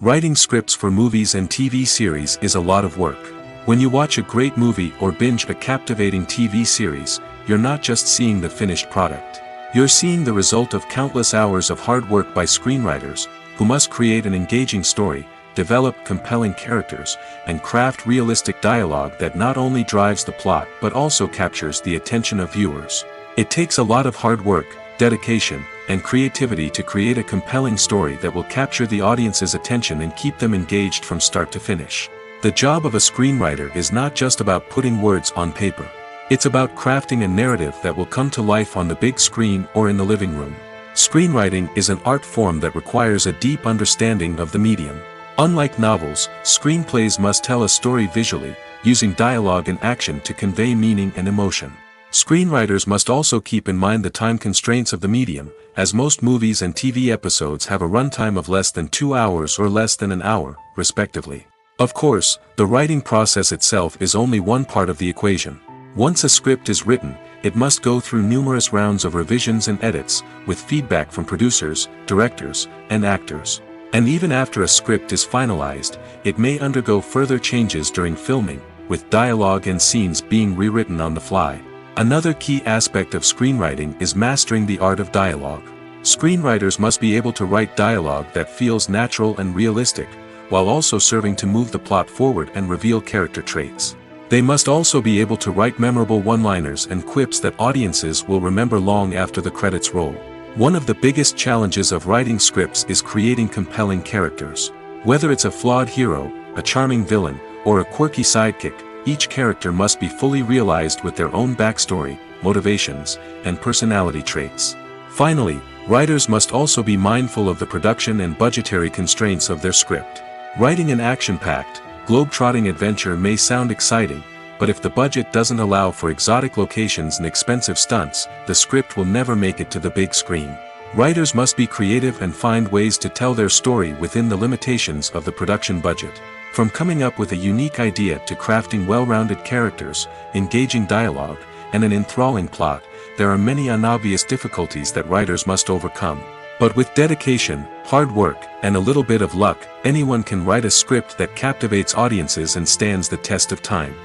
Writing scripts for movies and TV series is a lot of work. When you watch a great movie or binge a captivating TV series, you're not just seeing the finished product. You're seeing the result of countless hours of hard work by screenwriters, who must create an engaging story, develop compelling characters, and craft realistic dialogue that not only drives the plot but also captures the attention of viewers. It takes a lot of hard work, dedication, and creativity to create a compelling story that will capture the audience's attention and keep them engaged from start to finish. The job of a screenwriter is not just about putting words on paper. It's about crafting a narrative that will come to life on the big screen or in the living room. Screenwriting is an art form that requires a deep understanding of the medium. Unlike novels, screenplays must tell a story visually, using dialogue and action to convey meaning and emotion. Screenwriters must also keep in mind the time constraints of the medium, as most movies and TV episodes have a runtime of less than 2 hours or less than an hour, respectively. Of course, the writing process itself is only one part of the equation. Once a script is written, it must go through numerous rounds of revisions and edits, with feedback from producers, directors, and actors. And even after a script is finalized, it may undergo further changes during filming, with dialogue and scenes being rewritten on the fly. Another key aspect of screenwriting is mastering the art of dialogue. Screenwriters must be able to write dialogue that feels natural and realistic, while also serving to move the plot forward and reveal character traits. They must also be able to write memorable one-liners and quips that audiences will remember long after the credits roll. One of the biggest challenges of writing scripts is creating compelling characters. Whether it's a flawed hero, a charming villain, or a quirky sidekick, each character must be fully realized with their own backstory, motivations, and personality traits. Finally, writers must also be mindful of the production and budgetary constraints of their script. Writing an action-packed, globe-trotting adventure may sound exciting, but if the budget doesn't allow for exotic locations and expensive stunts, the script will never make it to the big screen. Writers must be creative and find ways to tell their story within the limitations of the production budget. From coming up with a unique idea to crafting well-rounded characters, engaging dialogue, and an enthralling plot, there are many unobvious difficulties that writers must overcome. But with dedication, hard work, and a little bit of luck, anyone can write a script that captivates audiences and stands the test of time.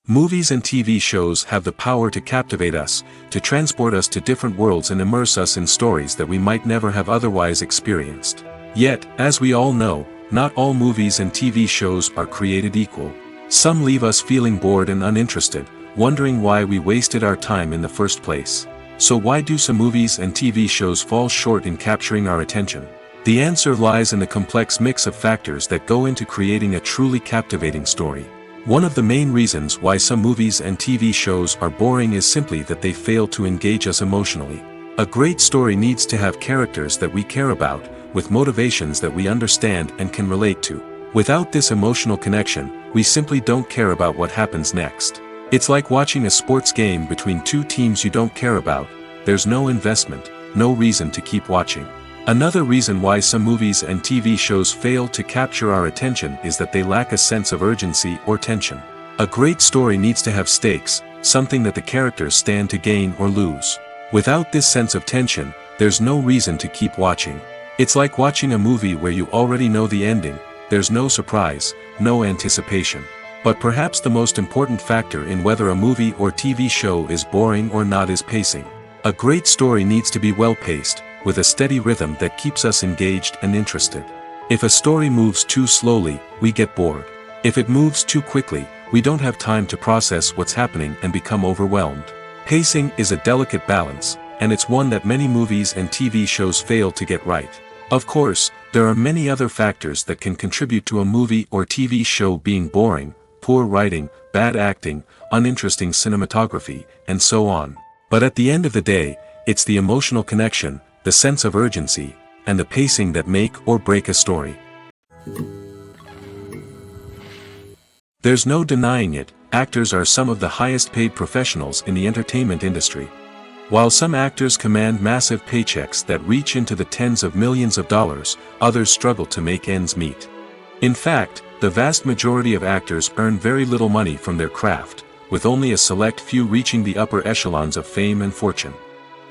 Movies and TV shows have the power to captivate us, to transport us to different worlds and immerse us in stories that we might never have otherwise experienced. Yet, as we all know, not all movies and TV shows are created equal. Some leave us feeling bored and uninterested, wondering why we wasted our time in the first place. So why do some movies and TV shows fall short in capturing our attention? The answer lies in the complex mix of factors that go into creating a truly captivating story. One of the main reasons why some movies and TV shows are boring is simply that they fail to engage us emotionally. A great story needs to have characters that we care about, with motivations that we understand and can relate to. Without this emotional connection, we simply don't care about what happens next. It's like watching a sports game between two teams you don't care about. There's no investment, no reason to keep watching. Another reason why some movies and TV shows fail to capture our attention is that they lack a sense of urgency or tension. A great story needs to have stakes, something that the characters stand to gain or lose. Without this sense of tension, there's no reason to keep watching. It's like watching a movie where you already know the ending. There's no surprise, no anticipation. But perhaps the most important factor in whether a movie or TV show is boring or not is pacing. A great story needs to be well-paced, with a steady rhythm that keeps us engaged and interested. If a story moves too slowly, we get bored. If it moves too quickly, we don't have time to process what's happening and become overwhelmed. Pacing is a delicate balance, and it's one that many movies and TV shows fail to get right. Of course, there are many other factors that can contribute to a movie or TV show being boring: poor writing, bad acting, uninteresting cinematography, and so on. But at the end of the day, it's the emotional connection, the sense of urgency, and the pacing that make or break a story. There's no denying it, actors are some of the highest paid professionals in the entertainment industry. While some actors command massive paychecks that reach into the tens of millions of dollars, others struggle to make ends meet. In fact, the vast majority of actors earn very little money from their craft, with only a select few reaching the upper echelons of fame and fortune.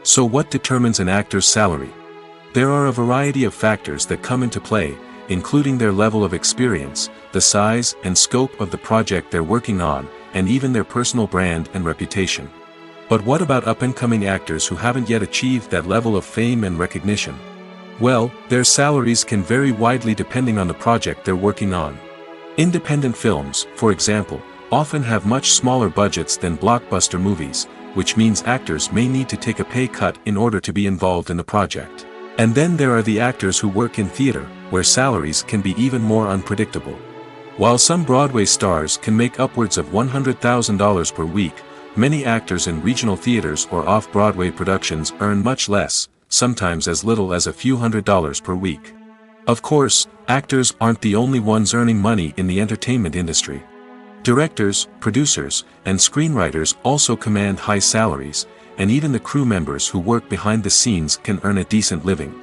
So what determines an actor's salary? There are a variety of factors that come into play, including their level of experience, the size and scope of the project they're working on, and even their personal brand and reputation. But what about up-and-coming actors who haven't yet achieved that level of fame and recognition? Well, their salaries can vary widely depending on the project they're working on. Independent films, for example, often have much smaller budgets than blockbuster movies, which means actors may need to take a pay cut in order to be involved in the project. And then there are the actors who work in theater, where salaries can be even more unpredictable. While some Broadway stars can make upwards of $100,000 per week, many actors in regional theaters or off-Broadway productions earn much less, sometimes as little as a few $100s per week. Of course, actors aren't the only ones earning money in the entertainment industry. Directors, producers, and screenwriters also command high salaries, and even the crew members who work behind the scenes can earn a decent living.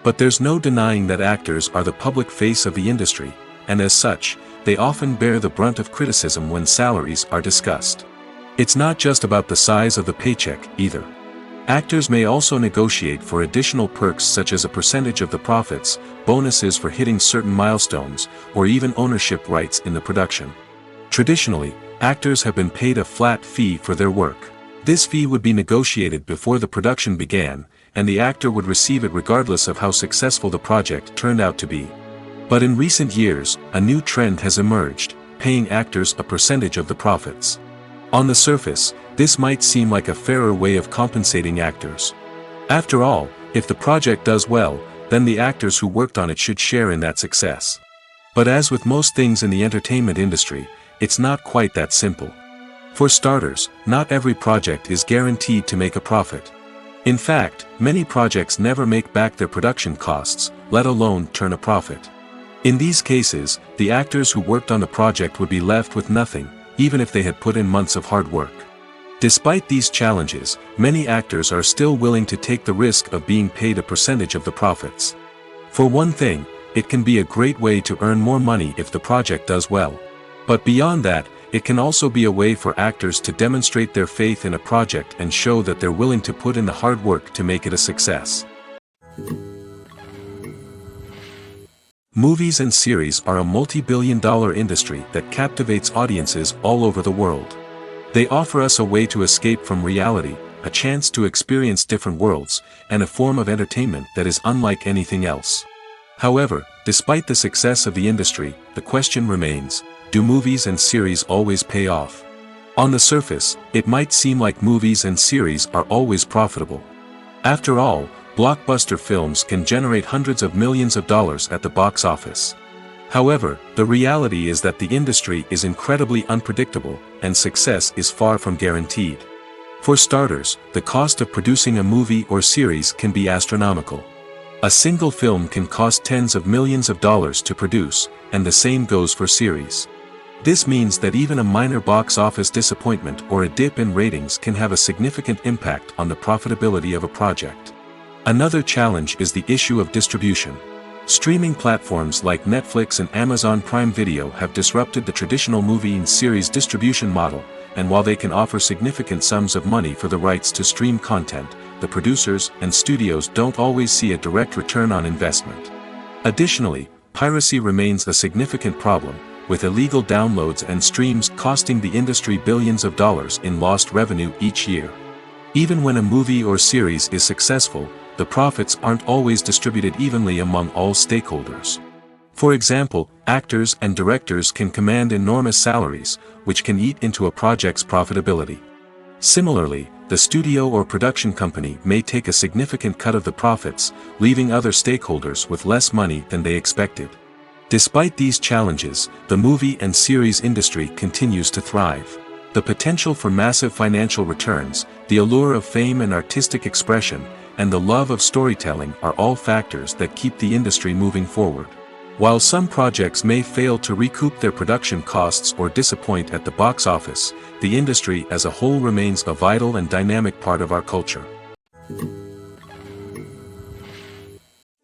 But there's no denying that actors are the public face of the industry, and as such, they often bear the brunt of criticism when salaries are discussed. It's not just about the size of the paycheck, either. Actors may also negotiate for additional perks such as a percentage of the profits, bonuses for hitting certain milestones, or even ownership rights in the production. Traditionally, actors have been paid a flat fee for their work. This fee would be negotiated before the production began, and the actor would receive it regardless of how successful the project turned out to be. But in recent years, a new trend has emerged, paying actors a percentage of the profits. On the surface, this might seem like a fairer way of compensating actors. After all, if the project does well, then the actors who worked on it should share in that success. But as with most things in the entertainment industry, it's not quite that simple. For starters, not every project is guaranteed to make a profit. In fact, many projects never make back their production costs, let alone turn a profit. In these cases, the actors who worked on the project would be left with nothing, even if they had put in months of hard work. Despite these challenges, many actors are still willing to take the risk of being paid a percentage of the profits. For one thing, it can be a great way to earn more money if the project does well. But beyond that, it can also be a way for actors to demonstrate their faith in a project and show that they're willing to put in the hard work to make it a success. Movies and series are a multi-billion-dollar industry that captivates audiences all over the world. They offer us a way to escape from reality, a chance to experience different worlds, and a form of entertainment that is unlike anything else. However, despite the success of the industry, the question remains, do movies and series always pay off? On the surface, it might seem like movies and series are always profitable. After all, blockbuster films can generate hundreds of millions of dollars at the box office. However, the reality is that the industry is incredibly unpredictable, and success is far from guaranteed. For starters, the cost of producing a movie or series can be astronomical. A single film can cost tens of millions of dollars to produce, and the same goes for series. This means that even a minor box office disappointment or a dip in ratings can have a significant impact on the profitability of a project. Another challenge is the issue of distribution. Streaming platforms like Netflix and Amazon Prime Video have disrupted the traditional movie and series distribution model, and while they can offer significant sums of money for the rights to stream content, the producers and studios don't always see a direct return on investment. Additionally, piracy remains a significant problem, with illegal downloads and streams costing the industry billions of dollars in lost revenue each year. Even when a movie or series is successful, the profits aren't always distributed evenly among all stakeholders. For example, actors and directors can command enormous salaries, which can eat into a project's profitability. Similarly, the studio or production company may take a significant cut of the profits, leaving other stakeholders with less money than they expected. Despite these challenges, the movie and series industry continues to thrive. The potential for massive financial returns, the allure of fame and artistic expression, and the love of storytelling are all factors that keep the industry moving forward. While some projects may fail to recoup their production costs or disappoint at the box office, the industry as a whole remains a vital and dynamic part of our culture.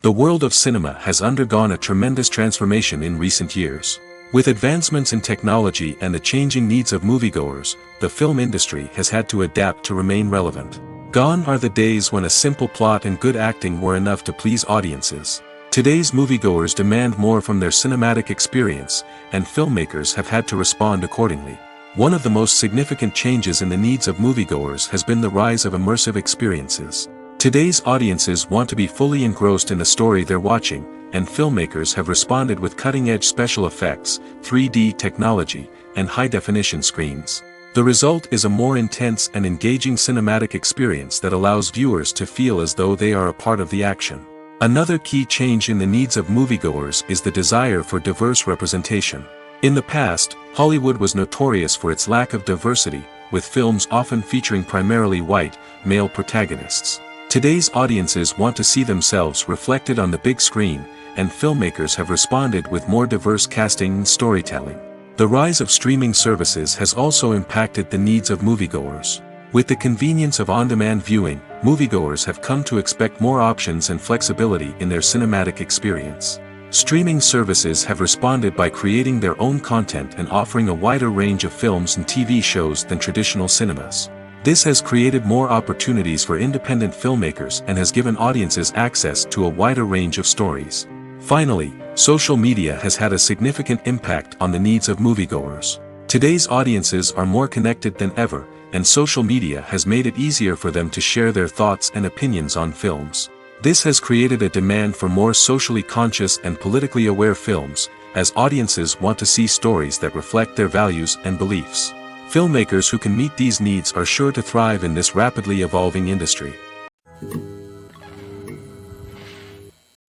The world of cinema has undergone a tremendous transformation in recent years. With advancements in technology and the changing needs of moviegoers, the film industry has had to adapt to remain relevant. Gone are the days when a simple plot and good acting were enough to please audiences. Today's moviegoers demand more from their cinematic experience, and filmmakers have had to respond accordingly. One of the most significant changes in the needs of moviegoers has been the rise of immersive experiences. Today's audiences want to be fully engrossed in the story they're watching, and filmmakers have responded with cutting-edge special effects, 3D technology, and high-definition screens. The result is a more intense and engaging cinematic experience that allows viewers to feel as though they are a part of the action. Another key change in the needs of moviegoers is the desire for diverse representation. In the past, Hollywood was notorious for its lack of diversity, with films often featuring primarily white, male protagonists. Today's audiences want to see themselves reflected on the big screen, and filmmakers have responded with more diverse casting and storytelling. The rise of streaming services has also impacted the needs of moviegoers. With the convenience of on-demand viewing, moviegoers have come to expect more options and flexibility in their cinematic experience. Streaming services have responded by creating their own content and offering a wider range of films and TV shows than traditional cinemas. This has created more opportunities for independent filmmakers and has given audiences access to a wider range of stories. Finally, social media has had a significant impact on the needs of moviegoers. Today's audiences are more connected than ever, and social media has made it easier for them to share their thoughts and opinions on films. This has created a demand for more socially conscious and politically aware films, as audiences want to see stories that reflect their values and beliefs. Filmmakers who can meet these needs are sure to thrive in this rapidly evolving industry.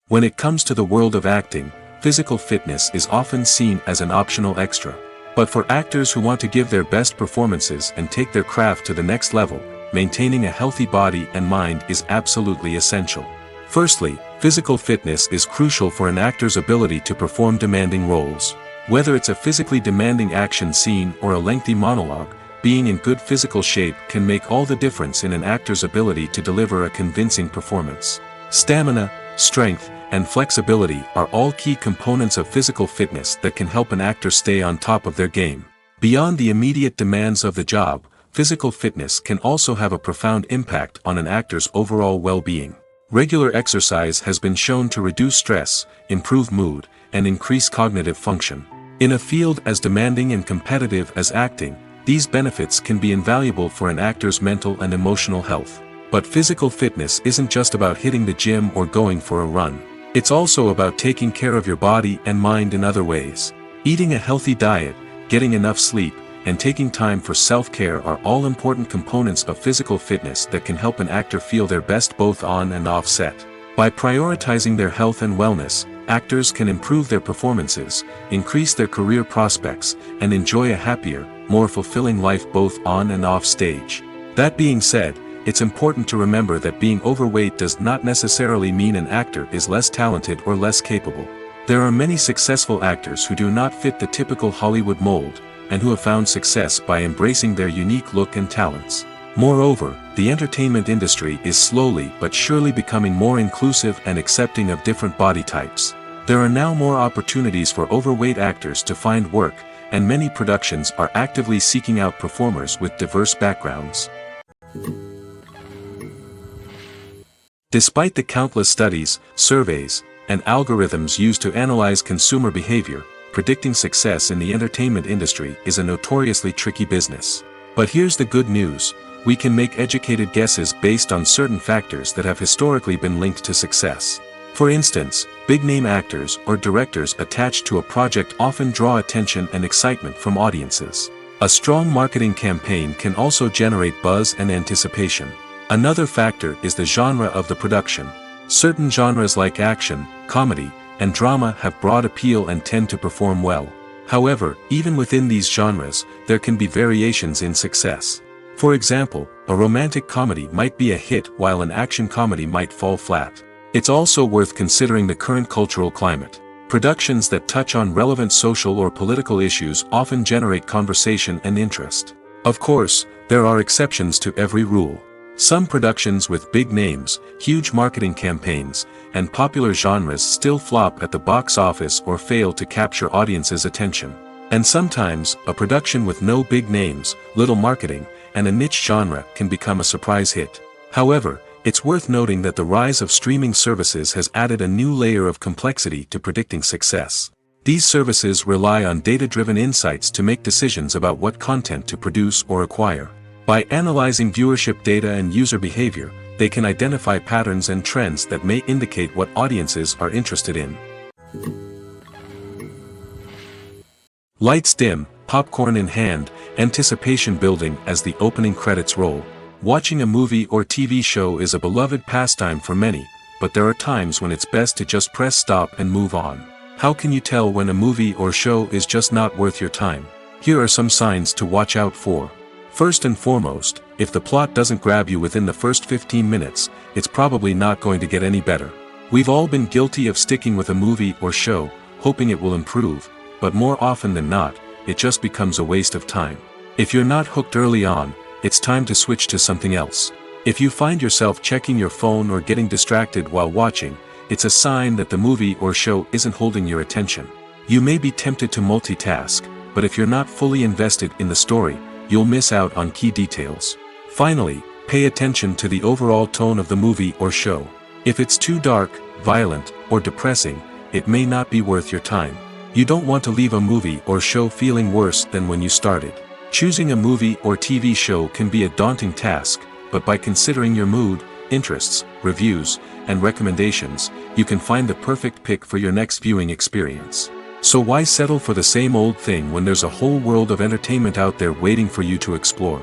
When it comes to the world of acting, physical fitness is often seen as an optional extra. But for actors who want to give their best performances and take their craft to the next level, maintaining a healthy body and mind is absolutely essential. Firstly, physical fitness is crucial for an actor's ability to perform demanding roles. Whether it's a physically demanding action scene or a lengthy monologue, being in good physical shape can make all the difference in an actor's ability to deliver a convincing performance. Stamina, strength, and flexibility are all key components of physical fitness that can help an actor stay on top of their game. Beyond the immediate demands of the job, physical fitness can also have a profound impact on an actor's overall well-being. Regular exercise has been shown to reduce stress, improve mood, and increase cognitive function. In a field as demanding and competitive as acting, these benefits can be invaluable for an actor's mental and emotional health. But physical fitness isn't just about hitting the gym or going for a run. It's also about taking care of your body and mind in other ways. Eating a healthy diet, getting enough sleep, and taking time for self-care are all important components of physical fitness that can help an actor feel their best both on and off set. By prioritizing their health and wellness, actors can improve their performances, increase their career prospects, and enjoy a happier, more fulfilling life both on and off stage. That being said, it's important to remember that being overweight does not necessarily mean an actor is less talented or less capable. There are many successful actors who do not fit the typical Hollywood mold, and who have found success by embracing their unique look and talents. Moreover, the entertainment industry is slowly but surely becoming more inclusive and accepting of different body types. There are now more opportunities for overweight actors to find work, and many productions are actively seeking out performers with diverse backgrounds. Despite the countless studies, surveys, and algorithms used to analyze consumer behavior, predicting success in the entertainment industry is a notoriously tricky business. But here's the good news: we can make educated guesses based on certain factors that have historically been linked to success. For instance, big-name actors or directors attached to a project often draw attention and excitement from audiences. A strong marketing campaign can also generate buzz and anticipation. Another factor is the genre of the production. Certain genres like action, comedy, and drama have broad appeal and tend to perform well. However, even within these genres, there can be variations in success. For example, a romantic comedy might be a hit while an action comedy might fall flat. It's also worth considering the current cultural climate. Productions that touch on relevant social or political issues often generate conversation and interest. Of course, there are exceptions to every rule. Some productions with big names, huge marketing campaigns, and popular genres still flop at the box office or fail to capture audiences' attention. And sometimes, a production with no big names, little marketing, and a niche genre can become a surprise hit. However, it's worth noting that the rise of streaming services has added a new layer of complexity to predicting success. These services rely on data-driven insights to make decisions about what content to produce or acquire. By analyzing viewership data and user behavior, they can identify patterns and trends that may indicate what audiences are interested in. Lights dim, popcorn in hand, anticipation building as the opening credits roll. Watching a movie or TV show is a beloved pastime for many, but there are times when it's best to just press stop and move on. How can you tell when a movie or show is just not worth your time? Here are some signs to watch out for. First and foremost, if the plot doesn't grab you within the first 15 minutes, it's probably not going to get any better. We've all been guilty of sticking with a movie or show, hoping it will improve, but more often than not, it just becomes a waste of time. If you're not hooked early on, it's time to switch to something else. If you find yourself checking your phone or getting distracted while watching, it's a sign that the movie or show isn't holding your attention. You may be tempted to multitask, but if you're not fully invested in the story, you'll miss out on key details. Finally, pay attention to the overall tone of the movie or show. If it's too dark, violent, or depressing, it may not be worth your time. You don't want to leave a movie or show feeling worse than when you started. Choosing a movie or TV show can be a daunting task, but by considering your mood, interests, reviews, and recommendations, you can find the perfect pick for your next viewing experience. So why settle for the same old thing when there's a whole world of entertainment out there waiting for you to explore?